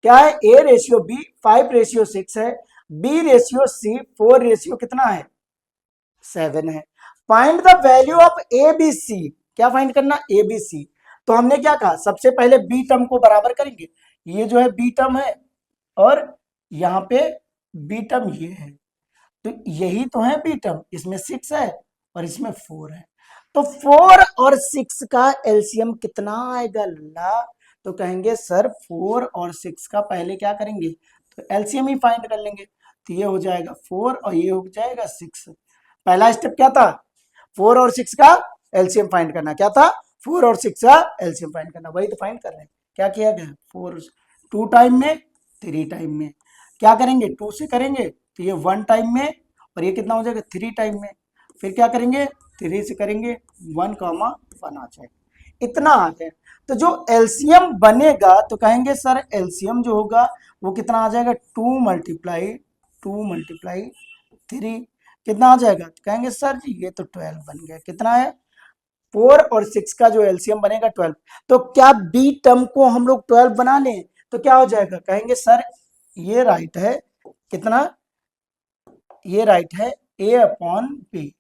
क्या है ए रेशियो बी 5:6 है, बी रेशियो सी 4 कितना है 7 है, find the value of A B C, क्या फाइंड करना ए बी सी। तो हमने क्या कहा, सबसे पहले बी टर्म को बराबर करेंगे, ये जो है बी टर्म है और यहाँ पे बी टर्म ये है, तो यही तो है बी टर्म, इसमें 6 है और इसमें 4 है, तो 4 और 6 का एलसीएम कितना आएगा लल्ला, तो कहेंगे सर 4 और 6 का पहले क्या करेंगे, तो एलसीएम ही फाइंड कर लेंगे, तो ये हो जाएगा 4 और ये हो जाएगा 6। पहला स्टेप क्या था, 4 और 6 का एलसीएम फाइंड करना, क्या था 4 और 6 का एलसीएम फाइंड करना, वही तो फाइंड कर रहे हैं। क्या किया गया 4 2 टाइम में 3 टाइम में, क्या करेंगे 2 से करेंगे तो ये 1 टाइम में, और ये कितना हो जाएगा 3 टाइम में, फिर क्या करेंगे, 3 से करेंगे 1,1 आ जाएगा, इतना आ जाए। तो जो एलसीएम बनेगा तो कहेंगे सर एलसीएम जो होगा वो कितना आ जाएगा, 2 × 3 कितना आ जाएगा, तो कहेंगे सर जी ये तो 12 बन गया। कितना है, 4 और 6 का जो एलसीएम बनेगा 12। तो क्या बी टर्म को हम लोग 12 बना लें तो क्या हो जाएगा, कहेंगे सर ये राइट है, कितना, ये राइट है ए अपॉन बी,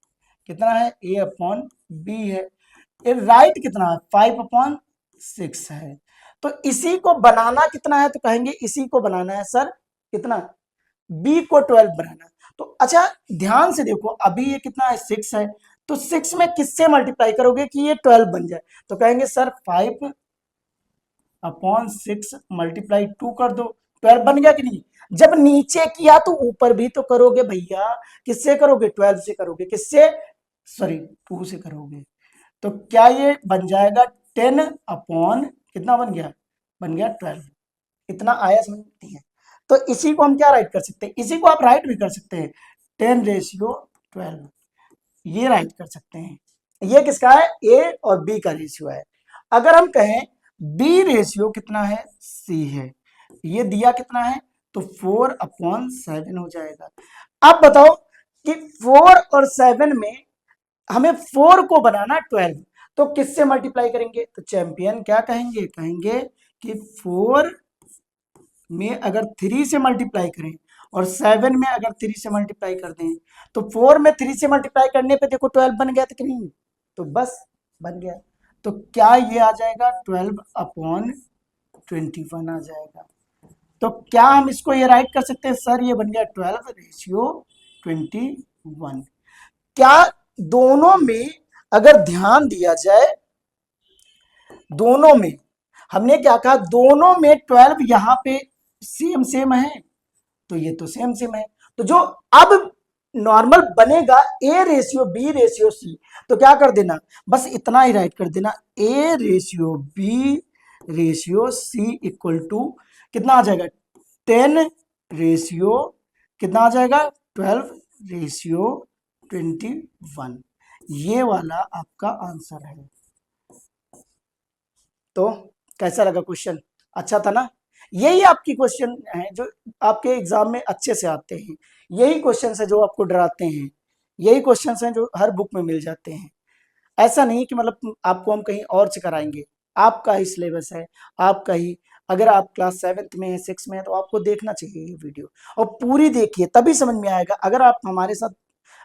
कितना है ए अपॉन बी है, ये राइट कितना है 5/6 है। तो इसी को बनाना कितना है, तो कहेंगे इसी को बनाना है सर कितना, बी को 12 बनाना। तो अच्छा ध्यान से देखो, अभी ये कितना है 6 है, तो 6 में किससे मल्टीप्लाई करोगे कि ये 12 बन जाए, तो कहेंगे सर 5/6 मल्टीप्लाई 2 कर दो, 12 बन गया कि नहीं। जब नीचे किया तो ऊपर भी तो करोगे भैया, किससे करोगे, 12 से करोगे, किससे, सॉरी 2 से करोगे। तो क्या ये बन जाएगा 10 कितना बन गया, बन गया 12। इतना आया समझ नहीं है। तो इसी को हम क्या राइट कर सकते हैं, इसी को आप राइट भी कर सकते हैं, 10/12 ये राइट कर सकते हैं। ये किसका है, ए और बी का रेशियो है। अगर हम कहें बी रेशियो कितना है, सी है, ये दिया कितना है, तो 4/7 हो जाएगा। अब बताओ कि 4 और 7 में हमें 4 को बनाना 12, तो किससे मल्टीप्लाई करेंगे, तो चैंपियन क्या कहेंगे, कहेंगे कि 4 में अगर 3 से मल्टीप्लाई करें और 7 में अगर 3 से मल्टीप्लाई कर दें, तो 4 में 3 से मल्टीप्लाई करने पे देखो 12 बन गया था कि नहीं, तो बस बन गया। तो क्या ये आ जाएगा 12/21 आ जाएगा। तो क्या हम इसको ये राइट कर सकते हैं, सर ये बन गया 12/21। क्या दोनों में अगर ध्यान दिया जाए, दोनों में हमने क्या कहा, दोनों में 12 यहां पे सेम सेम है, तो ये तो सेम सेम है। तो जो अब नॉर्मल बनेगा A ratio B ratio C, तो क्या कर देना, बस इतना ही राइट कर देना, A ratio B ratio C equal to कितना आ जाएगा, 10 रेशियो कितना आ जाएगा, 12/21। ये वाला आपका आंसर है। तो कैसा लगा क्वेश्चन, अच्छा था ना। यही आपकी क्वेश्चन है जो आपके एग्जाम में अच्छे से आते हैं, यही क्वेश्चन है जो आपको डराते हैं, यही क्वेश्चन हैं जो हर बुक में मिल जाते हैं। ऐसा नहीं कि मतलब आपको हम कहीं और से कराएंगे, आपका ही सिलेबस है, आपका ही। अगर आप क्लास 7th में है 6 में है तो आपको देखना चाहिए ये वीडियो, और पूरी देखिए तभी समझ में आएगा। अगर आप हमारे साथ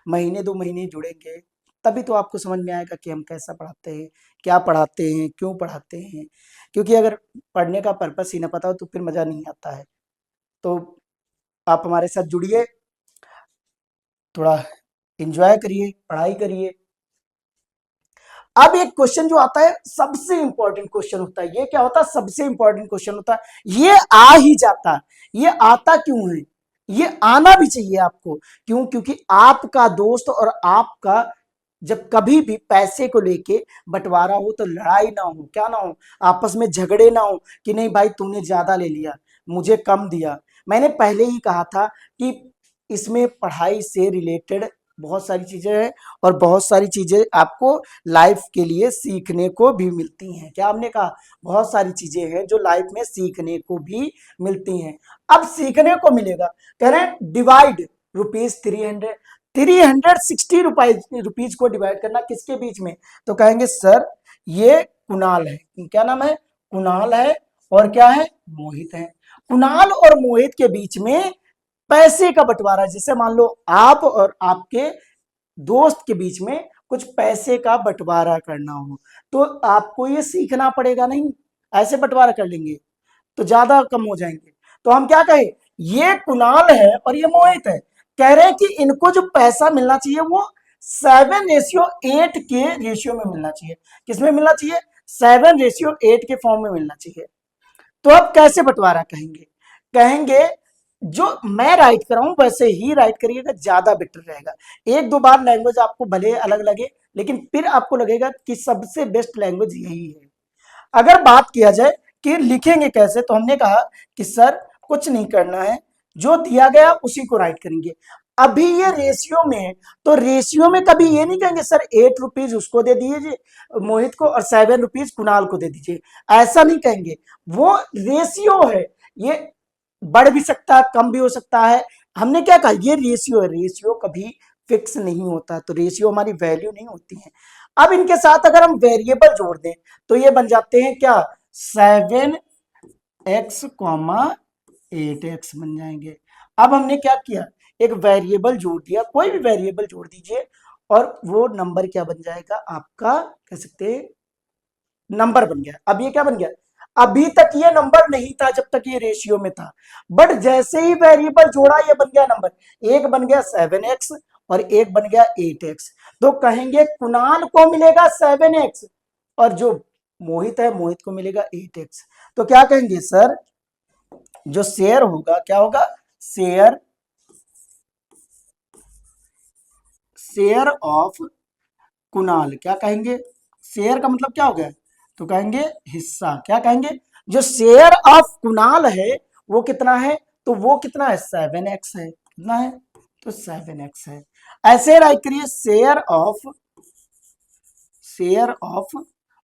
महीने 2 महीने जुड़ेंगे तभी तो आपको समझ में आएगा कि हम कैसा पढ़ाते हैं, क्या पढ़ाते हैं, क्यों पढ़ाते हैं। क्योंकि अगर पढ़ने का पर्पस ही ना पता हो तो फिर मज़ा नहीं आता है। तो आप हमारे साथ जुड़िए, थोड़ा एंजॉय करिए, पढ़ाई करिए। अब एक क्वेश्चन जो आता है सबसे इंपॉर्टेंट क्वेश्चन होता है, ये क्या होता है, सबसे इंपॉर्टेंट क्वेश्चन होता है, ये आ ही जाता है। ये आता क्यों है, ये आना भी चाहिए आपको। क्यों, क्योंकि आपका दोस्त और आपका जब कभी भी पैसे को लेके बंटवारा हो तो लड़ाई ना हो, क्या ना हो, आपस में झगड़े ना हो कि नहीं भाई तूने ज्यादा ले लिया, मुझे कम दिया। मैंने पहले ही कहा था कि इसमें पढ़ाई से रिलेटेड बहुत सारी चीजें हैं, और बहुत सारी चीजें आपको लाइफ के लिए सीखने को भी मिलती हैं। क्या हमने कहा, बहुत सारी चीजें हैं जो लाइफ में सीखने को भी मिलती हैं। अब सीखने को मिलेगा, कह रहे हैं डिवाइड ₹300, 360 रुपीज को डिवाइड करना किसके बीच में, तो कहेंगे सर ये कुणाल है, क्या नाम है, कुणाल है, और क्या है, मोहित है। कुणाल और मोहित के बीच में पैसे का बंटवारा, जैसे मान लो आप और आपके दोस्त के बीच में कुछ पैसे का बंटवारा करना हो, तो आपको ये सीखना पड़ेगा। नहीं ऐसे बंटवारा कर लेंगे तो ज्यादा कम हो जाएंगे। तो हम क्या कहें, ये कुणाल है और ये मोहित है, कह रहे हैं कि इनको जो पैसा मिलना चाहिए वो 7:8 के रेशियो में मिलना चाहिए। किसमें मिलना चाहिए, 7:8 के फॉर्म में मिलना चाहिए। तो अब कैसे बंटवारा कहेंगे, कहेंगे जो मैं राइट कर रहा हूं वैसे ही राइट करिएगा, ज्यादा बेटर रहेगा। 1-2 बार लैंग्वेज आपको भले अलग लगे, लेकिन फिर आपको लगेगा कि सबसे बेस्ट लैंग्वेज यही है। अगर बात किया जाए कि लिखेंगे कैसे, तो हमने कहा कि सर कुछ नहीं करना है, जो दिया गया उसी को राइट करेंगे। अभी ये रेशियो में है, तो रेशियो में कभी ये नहीं कहेंगे सर 8 रुपीज उसको दे दीजिए मोहित को और 7 रुपीज कुणाल को दे दीजिए, ऐसा नहीं कहेंगे। वो रेशियो है, ये बढ़ भी सकता है कम भी हो सकता है। हमने क्या कहा, ये रेशियो है, रेशियो कभी फिक्स नहीं होता, तो रेशियो हमारी वैल्यू नहीं होती है। अब इनके साथ अगर हम वेरिएबल जोड़ दें तो ये बन जाते हैं क्या, 7x कॉमा 8x बन जाएंगे। अब हमने क्या किया, एक वेरिएबल जोड़ दिया, कोई भी वेरिएबल जोड़ दीजिए और वो नंबर क्या बन जाएगा आपका, कह सकते हैं नंबर बन गया। अब ये क्या बन गया, अभी तक ये नंबर नहीं था जब तक ये रेशियो में था, बट जैसे ही वेरिएबल जोड़ा ये बन गया नंबर। एक बन गया 7x और एक बन गया 8x, तो कहेंगे कुणाल को मिलेगा 7x और जो मोहित है मोहित को मिलेगा 8x। तो क्या कहेंगे सर, जो शेयर होगा क्या होगा, शेयर शेयर ऑफ कुणाल, क्या कहेंगे, शेयर का मतलब क्या हो गया, तो कहेंगे हिस्सा। क्या कहेंगे, जो शेयर ऑफ कुणाल है वो कितना है, तो वो कितना है 7x है, कितना है, तो 7x है। ऐसे राइट करिए, शेयर ऑफ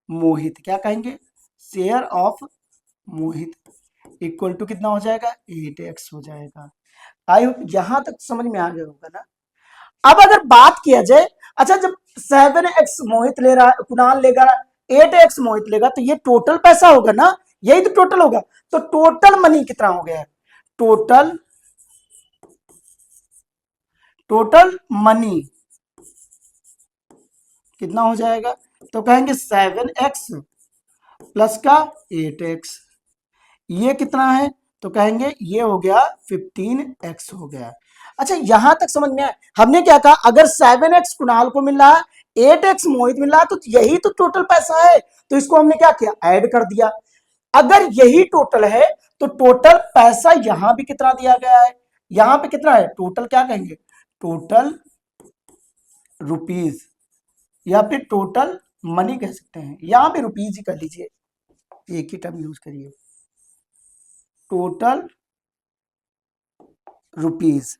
मोहित, क्या कहेंगे, share of Mohit equal to कितना हो जाएगा, 8x हो जाएगा। आई होप यहां तक समझ में आ गया होगा ना। अब अगर बात किया जाए, अच्छा जब 7x मोहित ले रहा है, कुणाल लेगा, 8x मोहित लेगा, तो ये टोटल पैसा होगा ना, यही तो टोटल होगा। तो टोटल मनी कितना हो गया, टोटल टोटल मनी कितना हो जाएगा, तो कहेंगे 7x प्लस का 8x, ये कितना है, तो कहेंगे ये हो गया 15x हो गया। अच्छा यहां तक समझ में आया, हमने क्या कहा, अगर 7x कुणाल को मिल रहा है, 8x मोहित मिल रहा है, तो यही तो टोटल पैसा है, तो इसको हमने क्या किया, ऐड कर दिया। अगर यही टोटल है तो टोटल पैसा यहां भी कितना दिया गया है, यहां पे कितना है, टोटल क्या कहेंगे, टोटल रुपीज या फिर टोटल मनी कह सकते हैं, यहां पे रुपीज ही कर लीजिए, एक ही टर्म यूज करिए, टोटल रुपीज।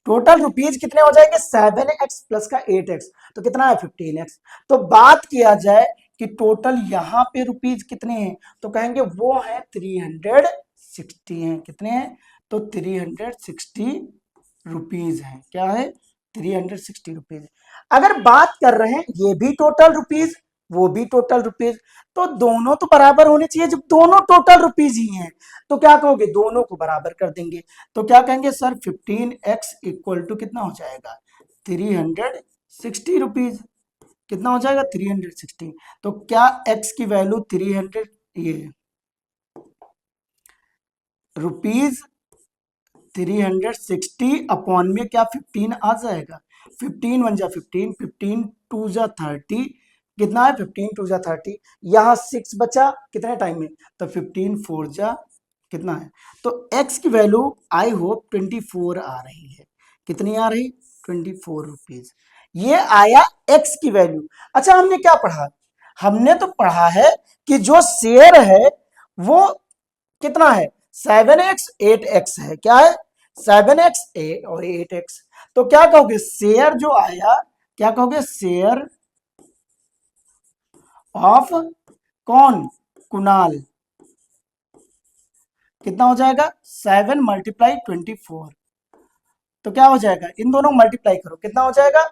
टोटल रुपीज कितने हो जाएंगे, 7x प्लस का 8x, तो कितना है 15x। तो बात किया जाए कि टोटल यहां पे रुपीज कितने हैं, तो कहेंगे वो है 360 हैं, कितने हैं, तो 360 रुपीज है, क्या है 360 रुपीज। अगर बात कर रहे हैं ये भी टोटल रुपीज वो भी टोटल रुपीज, तो दोनों तो बराबर होने चाहिए, जब दोनों टोटल रुपीज ही हैं तो क्या कहोगे, दोनों को बराबर कर देंगे। तो क्या कहेंगे सर 15x इक्वल टू कितना हो जाएगा, 360 रुपीज, कितना हो जाएगा 360। तो क्या x की वैल्यू 300 ये रुपीज 360 अपॉन में क्या 15 आ जाएगा, 15 वन जा 15, 15 टू जा 30, कितना है 15 टू जा 30, यहाँ 6 बचा कितने टाइम में, तो 15 4 जा कितना है, तो x की वैल्यू आई होप 24 आ रही है, कितनी आ रही 24 रुपीज, ये आया x की वैल्यू। अच्छा हमने क्या पढ़ा, हमने तो पढ़ा है कि जो शेयर है वो कितना है 7x 8x है, क्या है 7x और 8x। तो क्या कहोगे शेयर जो आया, क्या कहोगे शेयर ऑफ कौन, कुणाल, कितना हो जाएगा 7 मल्टीप्लाई 24, तो क्या हो जाएगा, इन दोनों मल्टीप्लाई करो कितना हो जाएगा,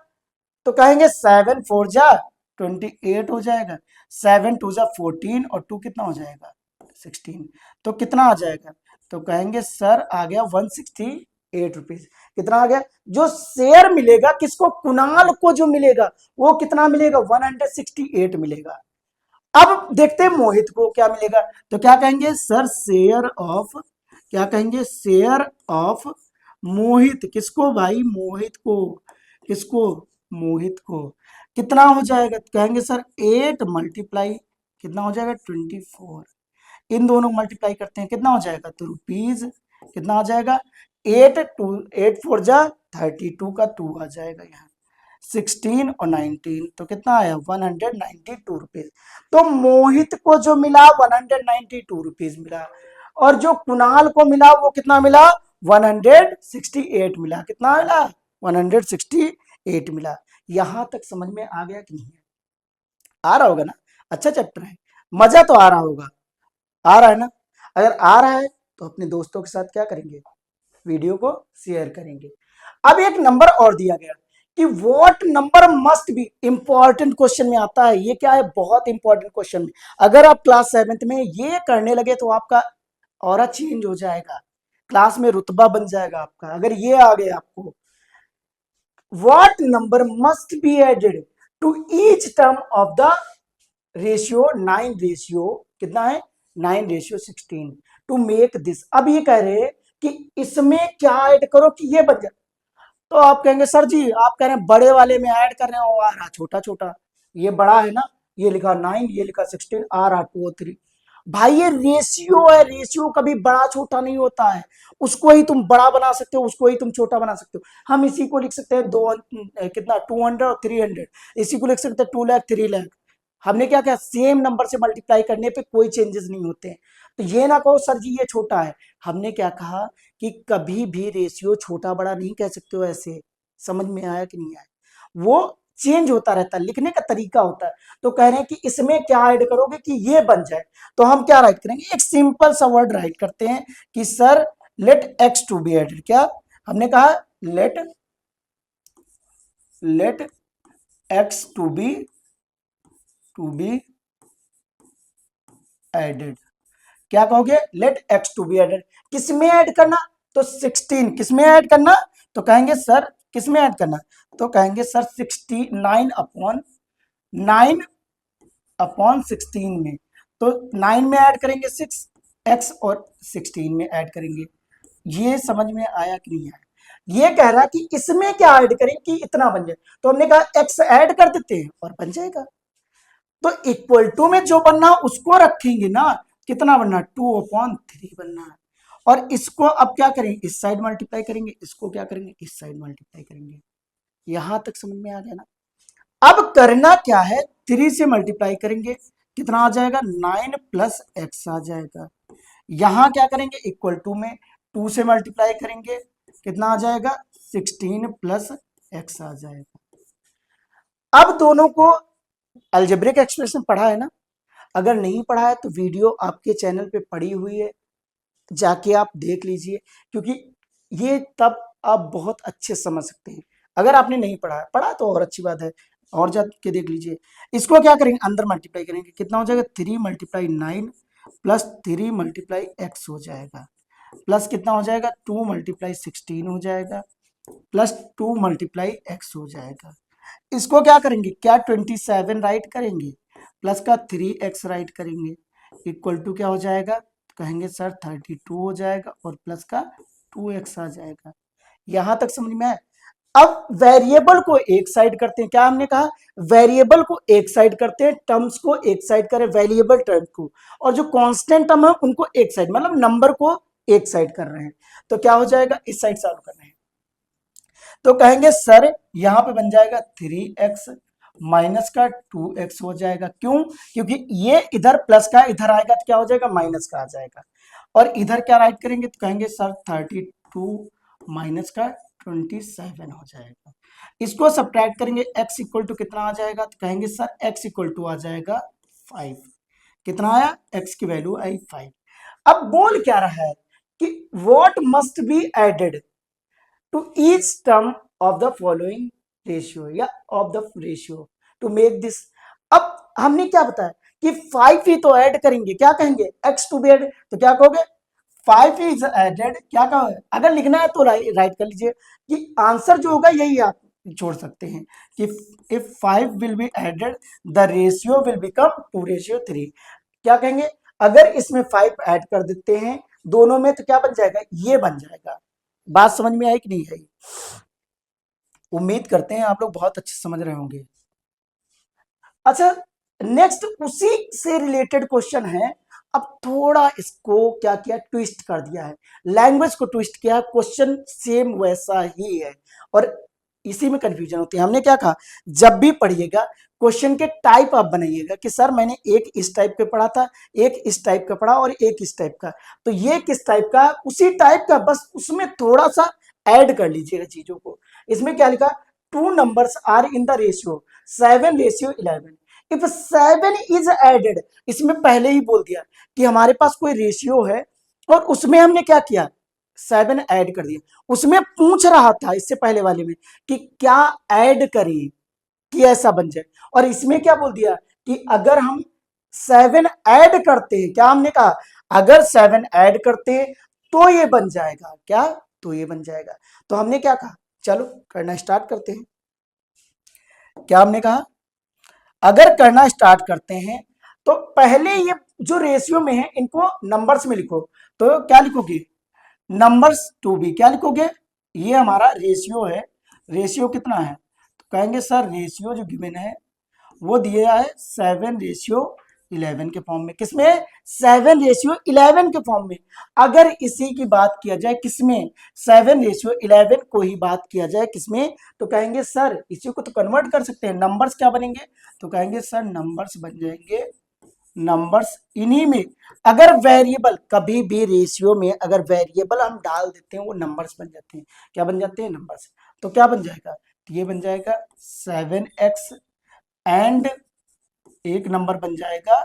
तो कहेंगे 7 4 जा 28 हो जाएगा, 7 2 जा 14 और 2 कितना हो जाएगा 16, तो कितना आ जाएगा, तो कहेंगे सर आ गया 168 रुपीज, कितना आ गया, जो शेयर मिलेगा किसको, कुणाल को जो मिलेगा वो कितना मिलेगा 168 मिलेगा। अब देखते हैं मोहित को क्या मिलेगा, तो क्या कहेंगे सर शेयर ऑफ, क्या कहेंगे शेयर ऑफ मोहित, किसको भाई मोहित को, किसको मोहित को, कितना हो जाएगा, कहेंगे सर 8 मल्टीप्लाई कितना हो जाएगा 24, इन दोनों मल्टीप्लाई करते हैं कितना हो जाएगा, तो रुपीज कितना आ जाएगा 8 4 जा 32 का 2 आ जाएगा, यहाँ 16 और 19 तो कितना आया 192 रुपीज। तो मोहित को जो मिला 192 रुपीज मिला। और जो कुणाल को मिला वो कितना मिला, 168 मिला। कितना मिला, 168 मिला। यहां तक समझ में आ गया कि नहीं, आ रहा होगा ना, अच्छा चैप्टर है, मजा तो आ रहा होगा, आ रहा है ना। अगर आ रहा है तो अपने दोस्तों के साथ क्या करेंगे, वीडियो को शेयर करेंगे। अब एक नंबर और दिया गया कि what number must B, important question में आता है ये, क्या है, बहुत इंपॉर्टेंट क्वेश्चन में। अगर आप क्लास 7th में ये करने लगे तो आपका ऑरा चेंज हो जाएगा, क्लास में रुतबा बन जाएगा आपका। अगर ये आ गया आपको, what number must be added to each term of the ratio 9 ratio, कितना है, 9:16 टू मेक दिस। अब ये कह रहे हैं कि इसमें क्या ऐड करो कि ये बन जाए। तो आप कहेंगे सर जी आप कह रहे हैं बड़े वाले में ऐड कर रहे हैं, वो आ रहा छोटा छोटा, ये बड़ा है ना, ये लिखा 9, ये लिखा 16, आ रहा 2 और 3। भाई ये रेशियो है, रेशियो कभी बड़ा छोटा नहीं होता है, उसको ही तुम बड़ा बना सकते हो, उसको ही तुम छोटा बना सकते हो। हम इसी को लिख सकते हैं दो, कितना 200 और 300, इसी को लिख सकते हैं 2 लाख 3 लाख। हमने क्या किया, सेम नंबर से मल्टीप्लाई करने पे कोई चेंजेस नहीं होते हैं। तो ये ना कहो सर जी ये छोटा है, हमने क्या कहा कि कभी भी रेशियो छोटा बड़ा नहीं कह सकते हो ऐसे। समझ में आया कि नहीं आया, वो चेंज होता रहता है, लिखने का तरीका होता है। तो कह रहे हैं कि इसमें क्या ऐड करोगे कि ये बन जाए, तो हम क्या राइट करेंगे, एक सिंपल सा वर्ड राइट करते हैं कि sir let X to be added. क्या हमने कहा, let X to be added. क्या कहोगे, let X to be added, किसमें ऐड करना, तो 16, किसमें ऐड करना, तो कहेंगे सर किसमें ऐड करना, तो कहेंगे सर 69 अपॉन 16 में। तो 9 में ऐड करेंगे 6 एक्स और 16 में ऐड करेंगे। ये समझ में आया कि नहीं आया। ये कह रहा कि इसमें क्या ऐड करें कि इतना बन जाए, तो हमने कहा एक्स ऐड कर देते हैं और बन जाएगा। तो इक्वल टू में जो बनना उसको रखेंगे ना, कितना बनना, 2/3 बनना है। और इसको अब क्या करेंगे, इस साइड मल्टीप्लाई करेंगे, इसको क्या करेंगे, इस साइड मल्टीप्लाई करेंगे। यहां तक समझ में आ गया ना। अब करना क्या है, 3 से मल्टीप्लाई करेंगे, कितना आ जाएगा, 9 प्लस एक्स आ जाएगा। यहां क्या करेंगे, इक्वल टू में 2 से मल्टीप्लाई करेंगे, कितना आ जाएगा, 16 प्लस एक्स आ जाएगा। अब दोनों को अलजेब्रिक एक्सप्रेशन पढ़ा है ना, अगर नहीं पढ़ा है तो वीडियो आपके चैनल पे पड़ी हुई है, जाके आप देख लीजिए, क्योंकि ये तब आप बहुत अच्छे समझ सकते हैं। अगर आपने नहीं पढ़ा है, पढ़ा तो और अच्छी बात है, और जाके देख लीजिए। इसको क्या करेंगे, अंदर मल्टीप्लाई करेंगे, कितना हो जाएगा, 3 मल्टीप्लाई 9 प्लस 3 मल्टीप्लाई एक्स हो जाएगा, प्लस कितना हो जाएगा, 2 मल्टीप्लाई 16 हो जाएगा, प्लस 2 मल्टीप्लाई एक्स हो जाएगा। इसको क्या करेंगे, क्या 27 राइट करेंगे, प्लस का 3x राइट करेंगे, इक्वल टू क्या हो जाएगा, तो कहेंगे सर 32 हो जाएगा और प्लस का 2x आ जाएगा। यहां तक समझ में आया। अब वेरिएबल को एक साइड करते हैं, क्या हमने कहा, वेरिएबल को एक साइड करते हैं, टर्म्स को एक साइड करें, वेरिएबल टर्म को, और जो कांस्टेंट टर्म है उनको एक साइड, मतलब नंबर को एक साइड कर रहे हैं। तो क्या हो जाएगा, इस साइड सॉल्व कर रहे हैं, तो कहेंगे सर यहां पे बन जाएगा 3x माइनस का 2x हो जाएगा। क्यों, क्योंकि ये इधर प्लस का इधर आएगा तो क्या हो जाएगा, माइनस का आ जाएगा। और इधर क्या राइट करेंगे, तो कहेंगे सर 32 माइनस का 27 हो जाएगा। इसको सब्ट्रैक्ट करेंगे, x इक्वल टू कितना आ जाएगा, तो कहेंगे सर x इक्वल टू आ जाएगा 5। कितना आया, x की वैल्यू आई 5। अब बोल क्या रहा है कि what must be added to each term of the following ratio या of the ratio to make this। अब हमने क्या बताया कि 5 ही तो ऐड करेंगे, क्या कहेंगे, x to be added, तो क्या कहोगे, 5 is added, क्या कहोगे, अगर लिखना है तो राइट कर लीजिए कि आंसर जो होगा यही आप छोड़ सकते हैं कि if 5 will be added the ratio will become 2:3। क्या कहेंगे, अगर इसमें 5 ऐड कर देते हैं दोनों में तो क्या बन जाएगा, ये बन जाएगा। बात समझ में आई कि नहीं आई, उम्मीद करते हैं आप लोग बहुत अच्छे समझ रहे होंगे। अच्छा नेक्स्ट उसी से रिलेटेड क्वेश्चन है, अब थोड़ा इसको क्या किया, ट्विस्ट कर दिया है, लैंग्वेज को ट्विस्ट किया है, क्वेश्चन सेम वैसा ही है और इसी में कंफ्यूजन होती है। हमने क्या कहा, जब भी पढ़िएगा क्वेश्चन के टाइप आप बनाइएगा कि सर मैंने एक इस टाइप के पढ़ा था, एक इस टाइप का पढ़ा और एक इस टाइप का, तो ये किस टाइप का, उसी टाइप का, बस उसमें थोड़ा सा ऐड कर लीजिएगा चीजों को। इसमें क्या लिखा, two numbers are in the ratio 7:11, if 7 is added, इसमें पहले ही बोल दिया कि हमारे पास कोई रेशियो है और उसमें हमने क्या किया, 7 ऐड कर दिया। उसमें पूछ रहा था इससे पहले वाले में कि क्या ऐड करें कि ऐसा बन जाए, और इसमें क्या बोल दिया कि अगर हम 7 ऐड करते हैं, क्या हमने कहा, अगर 7 ऐड करते हैं तो ये बन जाएगा, क्या, तो ये बन जाएगा। तो हमने क्या कहा, चलो करना स्टार्ट करते हैं। क्या हमने कहा, अगर करना स्टार्ट करते हैं तो पहले ये जो रेशियो में है इनको नंबर्स में लिखो। तो क्या लिखोगे, नंबर्स टू बी, क्या लिखोगे, ये हमारा रेशियो है, रेशियो कितना है, तो कहेंगे सर रेशियो जो गिवन है वो दिया है 7:11 के फॉर्म में। किसमें, 7:11 के फॉर्म में। अगर इसी की बात किया जाए किसमें, 7:11 को ही बात किया जाए किसमें, तो कहेंगे सर इसी को तो कन्वर्ट कर सकते हैं, नंबर्स क्या बनेंगे, तो कहेंगे सर नंबर्स बन जाएंगे, नंबर्स इन्हीं में। अगर वेरिएबल, कभी भी रेशियो में अगर वेरिएबल हम डाल देते हैं वो नंबर्स बन जाते हैं, क्या बन जाते हैं, नंबर्स। तो क्या बन जाएगा, तो ये बन जाएगा 7x एंड एक नंबर बन जाएगा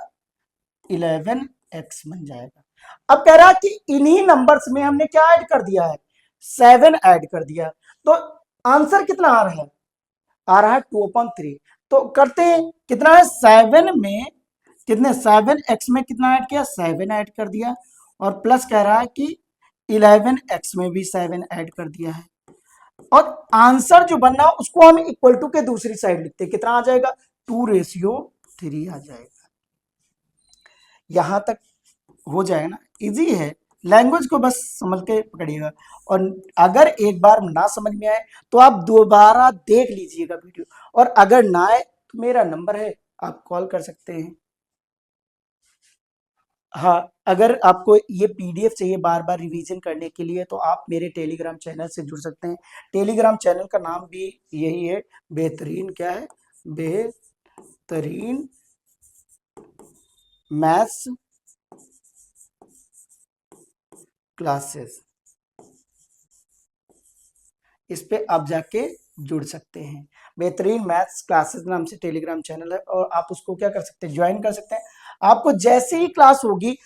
11x बन जाएगा। अब कह रहा है कि इन्हीं नंबर्स में हमने क्या ऐड कर दिया है, 7 ऐड कर दिया, तो आंसर कितना आ रहा है, आ रहा है 2/3। तो करते हैं, कितना है 7 में, कितने 7x में कितना ऐड किया, 7 ऐड कर दिया, और प्लस कह रहा है कि 11x में भी 7 ऐड कर दिया है, और आंसर जो बनना उसको हम इक्वल टू के दूसरी साइड लिखते हैं, कितना आ जाएगा, 2:3 आ जाएगा। यहां तक हो जाएगा ना, इजी है, लैंग्वेज को बस समझ के पकड़िएगा। और अगर एक बार ना समझ में आए तो आप दोबारा देख लीजिएगा वीडियो, और अगर ना आए तो मेरा नंबर है, आप कॉल कर सकते हैं। हाँ, अगर आपको ये पीडीएफ चाहिए बार बार रिवीजन करने के लिए तो आप मेरे टेलीग्राम चैनल से जुड़ सकते हैं। टेलीग्राम चैनल का नाम भी यही है, बेहतरीन, क्या है, बेहतरीन मैथ्स क्लासेस। इस पे आप जाके जुड़ सकते हैं। बेहतरीन मैथ्स क्लासेस नाम से टेलीग्राम चैनल है, और आप उसको क्या कर सकते हैं, ज्वाइन कर सकते हैं। आपको जैसे ही क्लास होगी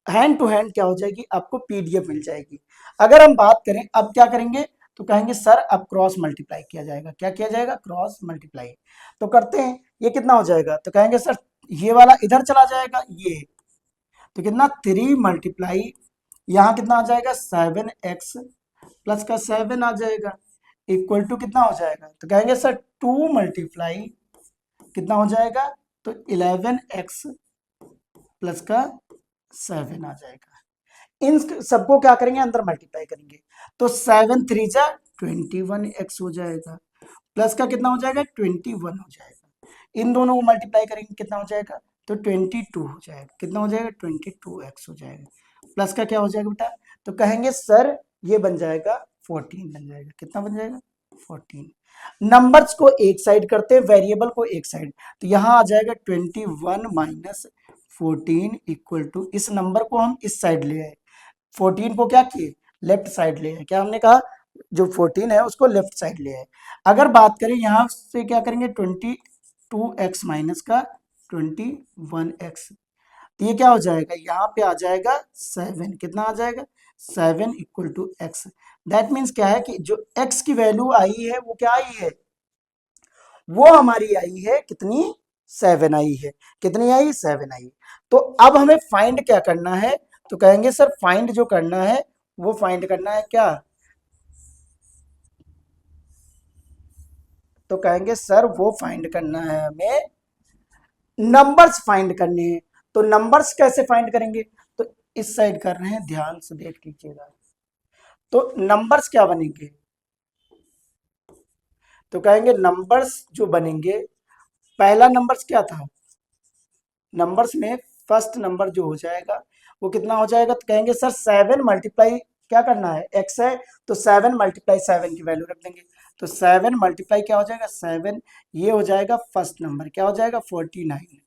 हैंड टू हैंड क्या हो जाएगी, आपको पीडीएफ मिल जाएगी। अगर हम बात करें अब क्या करेंगे, तो कहेंगे सर अब क्रॉस मल्टीप्लाई किया जाएगा, क्या किया जाएगा, क्रॉस मल्टीप्लाई। तो करते हैं, ये कितना हो जाएगा, तो कहेंगे सर ये वाला इधर चला जाएगा, ये तो कितना 3 × यहाँ कितना आ जाएगा 7x प्लस का 7 आ जाएगा, इक्वल टू कितना हो जाएगा, तो कहेंगे सर 2 × कितना हो जाएगा, तो 11x प्लस का 7 आ जाएगा। इन सबको क्या करेंगे, अंदर मल्टीप्लाई करेंगे, तो 7×3 = 21x हो जाएगा, प्लस का कितना हो जाएगा 21 हो जाएगा। इन दोनों को मल्टीप्लाई करेंगे कितना हो जाएगा, तो 22 हो जाएगा, कितना हो जाएगा 22x हो जाएगा, प्लस का क्या हो जाएगा बेटा, तो कहेंगे सर ये बन जाएगा 14 बन जाएगा, कितना बन जाएगा 14। नंबर्स को एक साइड करते हैं, वेरिएबल को एक साइड, तो यहां आ जाएगा 21 - 14 इक्वल टू, इस नंबर को हम इस साइड ले आए, 14 को क्या किए, लेफ्ट साइड ले आए, क्या हमने कहा, जो 14 है उसको लेफ्ट साइड ले आए। अगर बात करें यहां से क्या करेंगे 22x माइनस का 21x, तो ये क्या हो जाएगा, यहाँ पे आ जाएगा 7, कितना आ जाएगा 7 equal to x। That means क्या है कि जो x की वैल्यू आई है वो क्या आई है, वो हमारी आई है कितनी, 7 आई है, कितनी आई 7 आई। तो अब हमें फाइंड क्या करना है, तो कहेंगे सर फाइंड जो करना है वो फाइंड करना है क्या, तो कहेंगे सर वो फाइंड करना है हमें, नंबर्स फाइंड करने हैं। तो नंबर्स कैसे फाइंड करेंगे, तो इस साइड कर रहे हैं, ध्यान से देख लीजिएगा। तो नंबर्स क्या बनेंगे, तो कहेंगे नंबर्स जो बनेंगे, पहला नंबर्स क्या था, नंबर्स में फर्स्ट नंबर जो हो जाएगा वो कितना हो जाएगा, तो कहेंगे सर 7 मल्टीप्लाई क्या करना है, x है तो 7 × 7 की वैल्यू रख देंगे, तो 7 मल्टीप्लाई क्या हो जाएगा 7, ये हो जाएगा फर्स्ट नंबर, क्या हो जाएगा 49।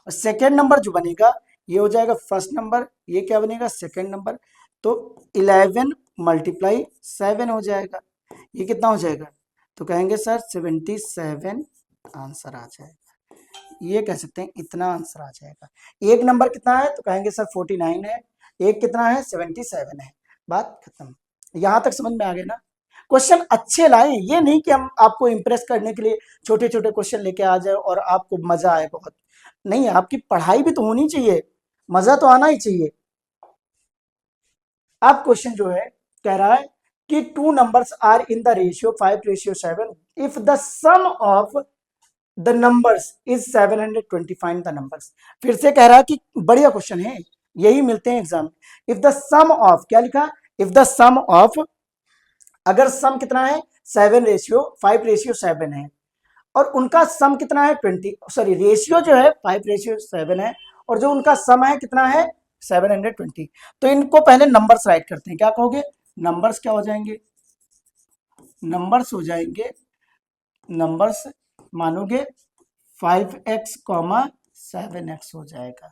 और सेकेंड नंबर जो बनेगा ये हो जाएगा फर्स्ट नंबर, ये क्या बनेगा सेकेंड नंबर। तो 11 मल्टीप्लाई 7 हो जाएगा, ये कितना हो जाएगा, तो कहेंगे सर 77 आंसर आ जाएगा। ये कह सकते हैं इतना आंसर आ जाएगा। एक नंबर कितना है, तो कहेंगे सर 49 है, एक कितना है 77 है, बात खत्म। यहां तक समझ में आ गया ना। क्वेश्चन अच्छे लाएं, ये नहीं कि हम आपको इंप्रेस करने के लिए छोटे छोटे क्वेश्चन लेके आ जाए और आपको मजा आए बहुत, नहीं, आपकी पढ़ाई भी तो होनी चाहिए, मजा तो आना ही चाहिए। अब क्वेश्चन जो है कह रहा है कि two numbers are in the ratio 5:7 if the sum of the numbers is 720, find the numbers. फिर से कह रहा है कि बढ़िया क्वेश्चन है, यही मिलते हैं exam. If the sum of, क्या लिखा, इफ द सम ऑफ, अगर सम कितना है 5:7 है और उनका सम कितना है 20, सॉरी रेशियो जो है 5:7 है और जो उनका सम है कितना है 720, तो इनको पहले नंबर्स राइट करते हैं। क्या कहोगे, नंबर्स क्या हो जाएंगे, नंबर्स हो जाएंगे, नंबर्स मानोगे 5x, 7x हो जाएगा।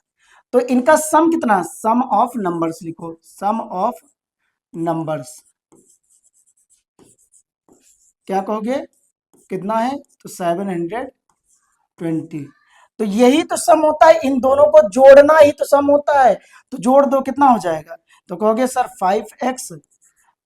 तो इनका सम कितना, सम ऑफ नंबर्स लिखो, सम ऑफ नंबर्स क्या कहोगे कितना है, तो 720। तो यही तो सम होता है, इन दोनों को जोड़ना ही तो सम होता है। तो जोड़ दो, कितना हो जाएगा, तो कहोगे सर 5x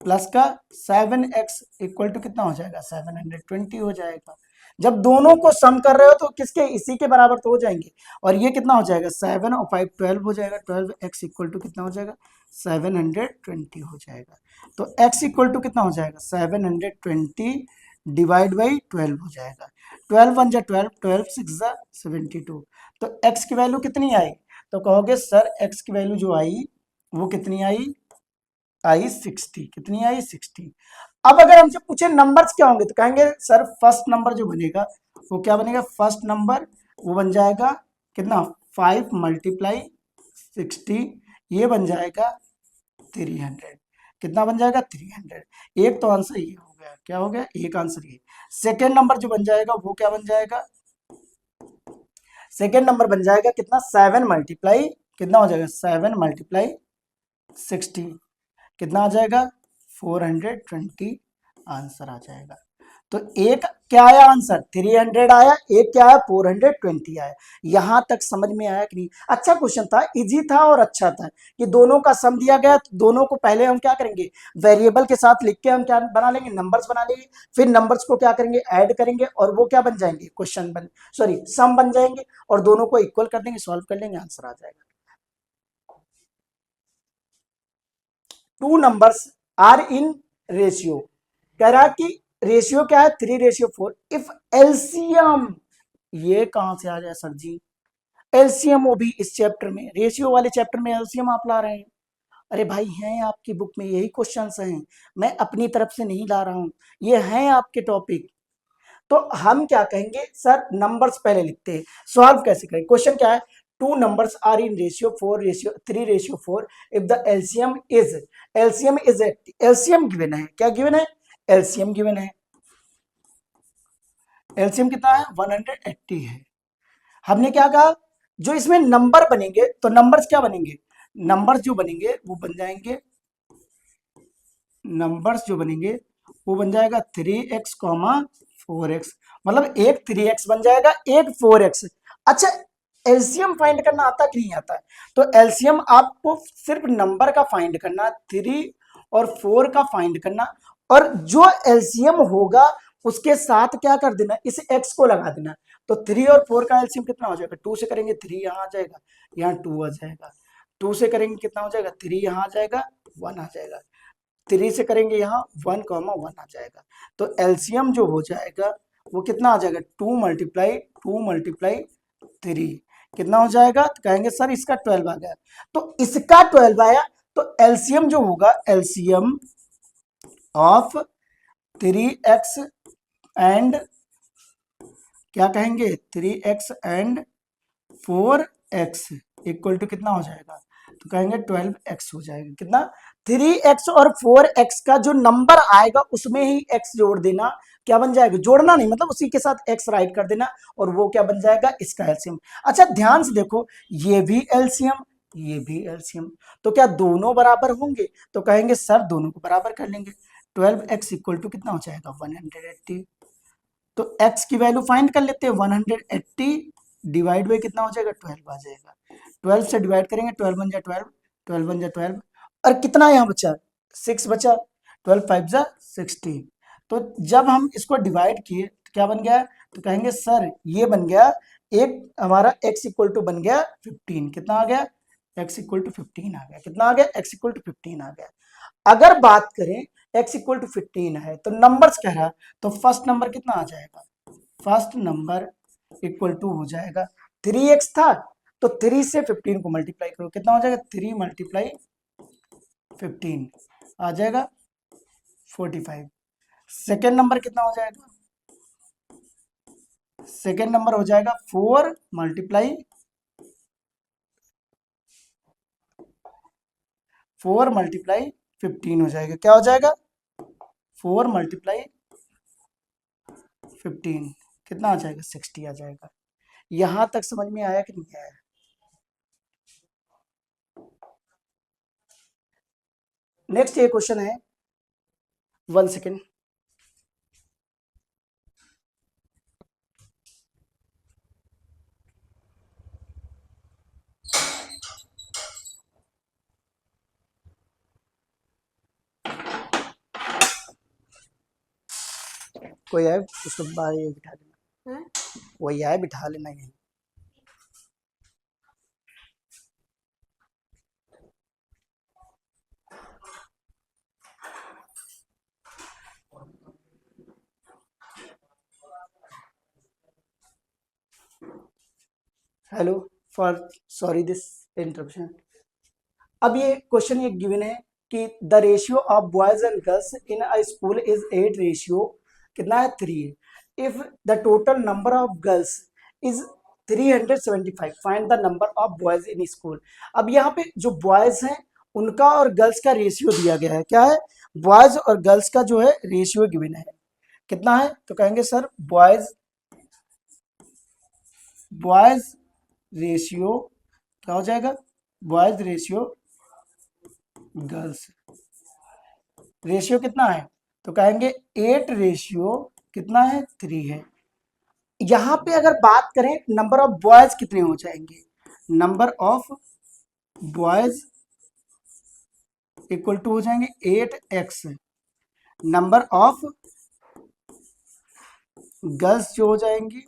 प्लस का 7x इक्वल टू कितना हो जाएगा 720 हो जाएगा। जब दोनों को सम कर रहे हो तो किसके, इसी के बराबर तो हो जाएंगे। और ये कितना हो जाएगा 7 और 5 12 हो जाएगा, 12x इक्वल टू कितना हो जाएगा 720 हो जाएगा। तो x इक्वल टू कितना हो जाएगा 720 डिवाइड बाई 12 हो जाएगा। 12 1 जा 12, 12 6 जा 72। तो x की वैल्यू कितनी आई, तो कहोगे सर x की वैल्यू जो आई वो कितनी आई 60। कितनी आई 60। अब अगर हमसे पूछे नंबर्स क्या होंगे, तो कहेंगे सर फर्स्ट नंबर जो बनेगा वो क्या बनेगा, फर्स्ट नंबर वो बन जाएगा कितना 5 मल्टीप्लाई 60, ये बन जाएगा 300। कितना बन जाएगा 300। एक तो आंसर ये हो गया, क्या हो गया, एक आंसर ये। सेकेंड नंबर जो बन जाएगा वो क्या बन जाएगा, सेकेंड नंबर बन जाएगा कितना 7 मल्टीप्लाई, कितना हो जाएगा 7 मल्टीप्लाई 60, कितना आ जाएगा 420 आंसर आ जाएगा। तो एक क्या आया आंसर 300 आया, एक क्या आया 420 आया। यहां तक समझ में आया कि नहीं, अच्छा क्वेश्चन था, इजी था और अच्छा था कि दोनों का सम दिया गया, तो दोनों को पहले हम क्या करेंगे वेरिएबल के साथ लिख के हम क्या बना लेंगे, नंबर्स बना लेंगे, फिर नंबर्स को क्या करेंगे ऐड करेंगे और वो क्या बन जाएंगे क्वेश्चन बन, सॉरी सम बन जाएंगे और दोनों को इक्वल कर देंगे, सॉल्व कर लेंगे, आंसर आ जाएगा। Two numbers are in ratio, कह रहा कि रेशियो क्या है 3:4 इफ एलसीएम, ये कहां से आ जाए सर जी, एलसीएम वो भी इस चैप्टर में, रेशियो वाले चैप्टर में एलसीएम आप ला रहे हैं। अरे भाई हैं आपकी बुक में यही क्वेश्चंस हैं, मैं अपनी तरफ से नहीं ला रहा हूं, ये हैं आपके टॉपिक। तो हम क्या कहेंगे सर नंबर्स पहले लिखते हैं, सॉल्व कैसे करें, क्वेश्चन क्या है two numbers are in ratio 3:4 if the LCM is, LCM is, LCM given है, क्या गिवन है एलसीएम गिवन है, एलसीएम कितना है 180 है। हमने क्या कहा जो इसमें नंबर बनेंगे, तो नंबर्स क्या बनेंगे, नंबर्स जो बनेंगे वो बन जाएंगे, नंबर्स जो बनेंगे वो बन जाएगा 3x, 4x, मतलब एक 3x बन जाएगा एक 4x। अच्छा एलसीएम फाइंड करना आता कि नहीं आता है, तो एलसीएम आपको सिर्फ नंबर का फाइंड करना, 3 और 4 का फाइंड करना, और जो एलसीएम होगा उसके साथ क्या कर देना, इस x को लगा देना। तो 3 और 4 का एलसीएम कितना हो जाएगा, 2 से करेंगे 3 यहाँ आ जाएगा, यहाँ 2 आ जाएगा, 2 से करेंगे कितना हो जाएगा 3 यहाँ आ जाएगा 1 आ जाएगा, 3 से करेंगे यहाँ 1, 1 आ जाएगा। तो एलसीएम जो हो जाएगा वो कितना आ जाएगा 2 मल्टीप्लाई 3, कितना हो जाएगा, तो कहेंगे सर इसका 12 आ गया, तो इसका 12 आया, तो एलसीएम जो होगा एलसीएम ऑफ 3x एंड क्या कहेंगे 3x and 4x equal to कितना हो जाएगा, तो कहेंगे 12x हो जाएगा। कितना? 3x और 4x का जो नंबर आएगा उसमें ही x जोड़ देना, क्या बन जाएगा? जोड़ना नहीं, मतलब उसी के साथ x राइट कर देना और वो क्या बन जाएगा? इसका एलसीएम। अच्छा ध्यान से देखो, ये भी एलसीएम, ये भी एलसीएम, तो क्या दोनों बराबर होंगे? तो कहेंगे सर दोनों को बराबर कर लेंगे। 12x इक्वल टू कितना हो जाएगा? 180। तो x की वैल्यू फाइंड कर लेते हैं। 180 डिवाइड बाई कितना हो जाएगा? 12 आ जाएगा। 12 से डिवाइड करेंगे, 12 बन जा 12, 12 बन जा 12, और कितना यहाँ बचा? 6 बचा। 12 5 जा 16। तो जब हम इसको डिवाइड किए तो क्या बन गया? तो कहेंगे सर ये बन गया, एक हमारा x इक्वल टू बन गया 15। कितना आ गया? x इक्वल टू 15 आ गया। कितना आ गया? x इक्वल टू 15 आ गया। अगर बात करें x इक्वल टू 15 है तो नंबर्स कह रहा है, तो फर्स्ट नंबर कितना आ जाएगा? फर्स्ट नंबर इक्वल टू हो जाएगा 3x था, तो 3 से 15 को मल्टीप्लाई करो, कितना हो जाएगा? 3 मल्टीप्लाई 15 आ जाएगा 45। सेकेंड नंबर कितना हो जाएगा? सेकेंड नंबर हो जाएगा 4 मल्टीप्लाई 15 हो जाएगा। क्या हो जाएगा? 4 मल्टीप्लाई 15 कितना आ जाएगा? 60 आ जाएगा। यहां तक समझ में आया कि नहीं आया? नेक्स्ट ये क्वेश्चन है, 1 सेकेंड। कोई आए उसको बाहर ये बिठा देना, वही आए बिठा लेना यहीं। Hello, for sorry this interruption. अब ये क्वेश्चन ये गिवन है कि the ratio of boys and girls in a school is 8 ratio कितना है? 3। If the total number of girls is 375, find the number of boys in school. अब यहाँ पे जो बॉयज हैं उनका और गर्ल्स का रेशियो दिया गया है। क्या है? बॉयज और गर्ल्स का जो है रेशियो गिवन है। कितना है? तो कहेंगे सर बॉयज बॉयज रेशियो क्या हो जाएगा? बॉयज रेशियो गर्ल्स रेशियो कितना है? तो कहेंगे 8 रेशियो कितना है? 3 है। यहां पे अगर बात करें नंबर ऑफ बॉयज कितने हो जाएंगे? Number of boys equal to हो जाएंगे 8x, नंबर ऑफ गर्ल्स जो हो जाएंगी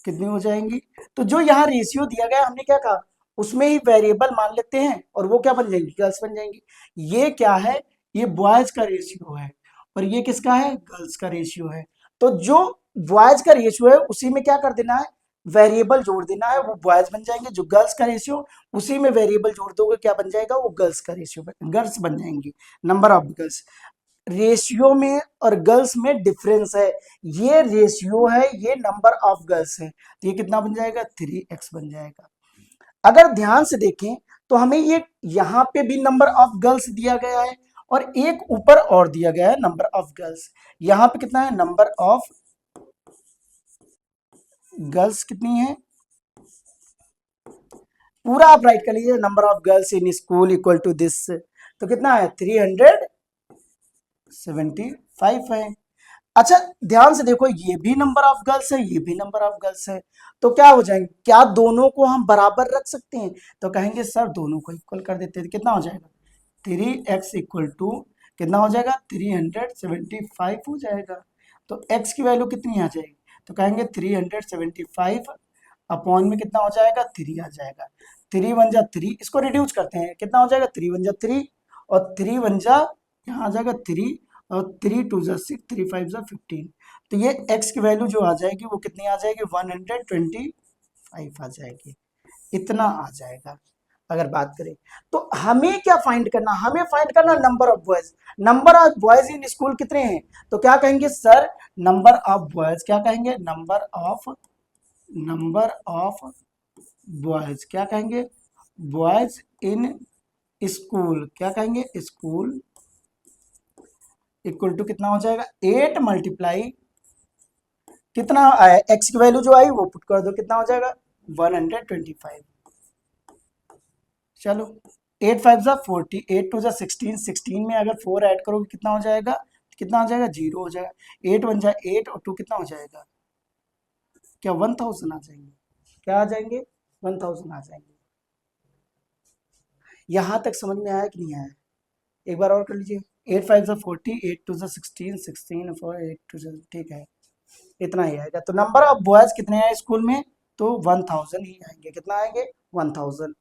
कितनी हो जाएंगी? तो जो यहाँ रेशियो दिया गया हमने क्या कहा? उसमें ही वेरिएबल मान लेते हैं और वो क्या बन जाएंगी? गर्ल्स बन जाएंगी। ये क्या है? ये बॉयज का रेशियो है और ये किसका है? गर्ल्स का रेशियो है। तो जो बॉयज का रेशियो है उसी में क्या कर देना है? वेरिएबल जोड़ देना है, वो बॉयज बन जाएंगे। जो गर्ल्स का रेशियो उसी में वेरिएबल जोड़ दोगे, क्या बन जाएगा? वो गर्ल्स का रेशियो, गर्ल्स बन जाएंगी, नंबर ऑफ गर्ल्स। रेशियो में और गर्ल्स में डिफरेंस है। ये रेशियो है, ये नंबर ऑफ गर्ल्स है, तो ये कितना बन जाएगा? 3x बन जाएगा। अगर ध्यान से देखें तो हमें ये यहाँ पे भी नंबर ऑफ गर्ल्स दिया गया है और एक ऊपर और दिया गया है नंबर ऑफ गर्ल्स। यहाँ पे कितना है? नंबर ऑफ गर्ल्स कितनी है? पूरा आप राइट कर लीजिए, number of girls in school equal to this, तो कितना है? 375 है। अच्छा ध्यान से देखो, ये भी नंबर ऑफ गर्ल्स है, ये भी नंबर ऑफ गर्ल्स है, तो क्या हो जाएंगे? क्या दोनों को हम बराबर रख सकते हैं? तो कहेंगे सर दोनों को इक्वल कर देते हैं। कितना हो जाएगा? 3x इक्वल टू कितना हो जाएगा? 375 हो जाएगा। तो x की वैल्यू कितनी आ जाएगी? तो कहेंगे 375 अपॉन में कितना हो जाएगा? 3 आ जाएगा। 3 वन जा 3, इसको रिड्यूस करते हैं, कितना हो जाएगा? 3 वन जा 3 और 3 वन जा यहाँ आ जाएगा 3 और 3 टू जा 6, 3 5 जा 15। तो ये x की वैल्यू जो आ जाएगी वो कितनी आ जाएगी? 125 आ जाएगी। इतना आ जाएगा। अगर बात करें तो हमें क्या फाइंड करना? हमें फाइंड करना number of boys. Number of boys in school कितने हैं? तो क्या कहेंगे सर? नंबर ऑफ बॉयज, क्या कहेंगे? नंबर ऑफ बॉयज क्या कहेंगे? बॉयज इन स्कूल, क्या कहेंगे, स्कूल इक्वल टू कितना हो जाएगा, 8 मल्टीप्लाई कितना आया, एक्स की वैल्यू जो आई वो पुट कर दो, कितना हो जाएगा 125। चलो 8 5 जा 40, 8 2 जा 16, 16 में अगर 4 ऐड करोगे कितना हो जाएगा, कितना हो जाएगा, 0 हो जाएगा। 8 1 जा 8 और 2 कितना हो जाएगा, क्या 1000 आ जाएंगे, क्या आ जाएंगे, 1000 आ जाएंगे। यहां तक समझ में आया कि नहीं आया, एक बार और कर लीजिए। 8 5 जा 40, 8 2 जा 16, 16 4 8 2 जा, ठीक है, इतना ही आएगा। तो नंबर ऑफ बॉयज कितने हैं स्कूल में, तो 1000 ही आएंगे, कितना आएंगे 1000।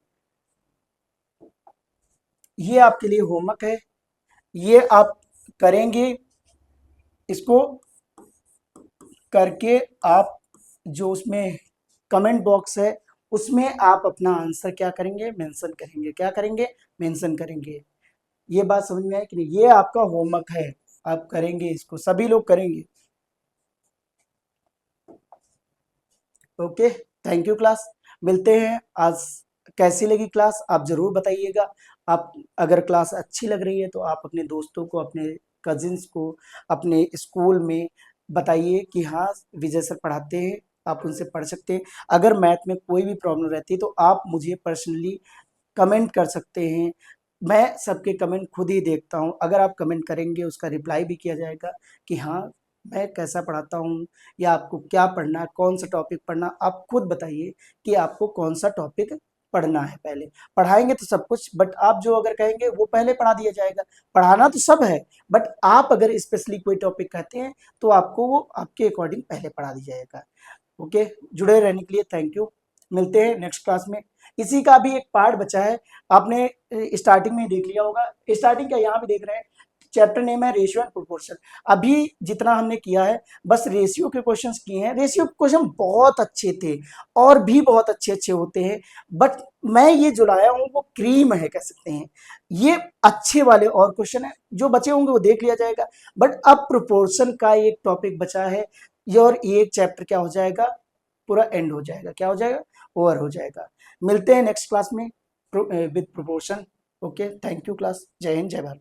ये आपके लिए होमवर्क है, ये आप करेंगे, इसको करके आप जो उसमें कमेंट बॉक्स है उसमें आप अपना आंसर क्या करेंगे, मेंशन करेंगे, क्या करेंगे, मेंशन करेंगे। ये बात समझ में आई कि नहीं, ये आपका होमवर्क है, आप करेंगे, इसको सभी लोग करेंगे। ओके, थैंक यू क्लास, मिलते हैं आज। कैसी लगी क्लास आप जरूर बताइएगा। आप अगर क्लास अच्छी लग रही है तो आप अपने दोस्तों को, अपने कजिन्स को, अपने स्कूल में बताइए कि हाँ विजय सर पढ़ाते हैं, आप उनसे पढ़ सकते हैं। अगर मैथ में कोई भी प्रॉब्लम रहती है तो आप मुझे पर्सनली कमेंट कर सकते हैं, मैं सबके कमेंट खुद ही देखता हूँ। अगर आप कमेंट करेंगे उसका रिप्लाई भी किया जाएगा कि हाँ मैं कैसा पढ़ाता हूँ, या आपको क्या पढ़ना है, कौन सा टॉपिक पढ़ना, आप खुद बताइए कि आपको कौन सा टॉपिक पढ़ना है। पहले पढ़ाएंगे तो सब कुछ, बट आप जो अगर कहेंगे वो पहले पढ़ा दिया जाएगा। पढ़ाना तो सब है, बट आप अगर स्पेशली कोई टॉपिक कहते हैं तो आपको वो आपके अकॉर्डिंग पहले पढ़ा दिया जाएगा। ओके, जुड़े रहने के लिए थैंक यू, मिलते हैं नेक्स्ट क्लास में। इसी का भी एक पार्ट बचा है, आपने स्टार्टिंग में ही देख लिया होगा, स्टार्टिंग का यहाँ भी देख रहे हैं, चैप्टर नेम है रेशियो एंड प्रोपोर्शन। अभी जितना हमने किया है बस रेशियो के क्वेश्चंस किए हैं, रेशियो के क्वेश्चन बहुत अच्छे थे और भी बहुत अच्छे अच्छे होते हैं, बट मैं ये जो लाया हूँ वो क्रीम है कह सकते हैं, ये अच्छे वाले और क्वेश्चन है, जो बचे होंगे वो देख लिया जाएगा। बट अब प्रोपोर्शन का एक टॉपिक बचा है, ये और ये एक चैप्टर क्या हो जाएगा, पूरा एंड हो जाएगा, क्या हो जाएगा, ओवर हो जाएगा। मिलते हैं नेक्स्ट क्लास में with proportion. Okay, thank you class, जय हिंद जय भारत।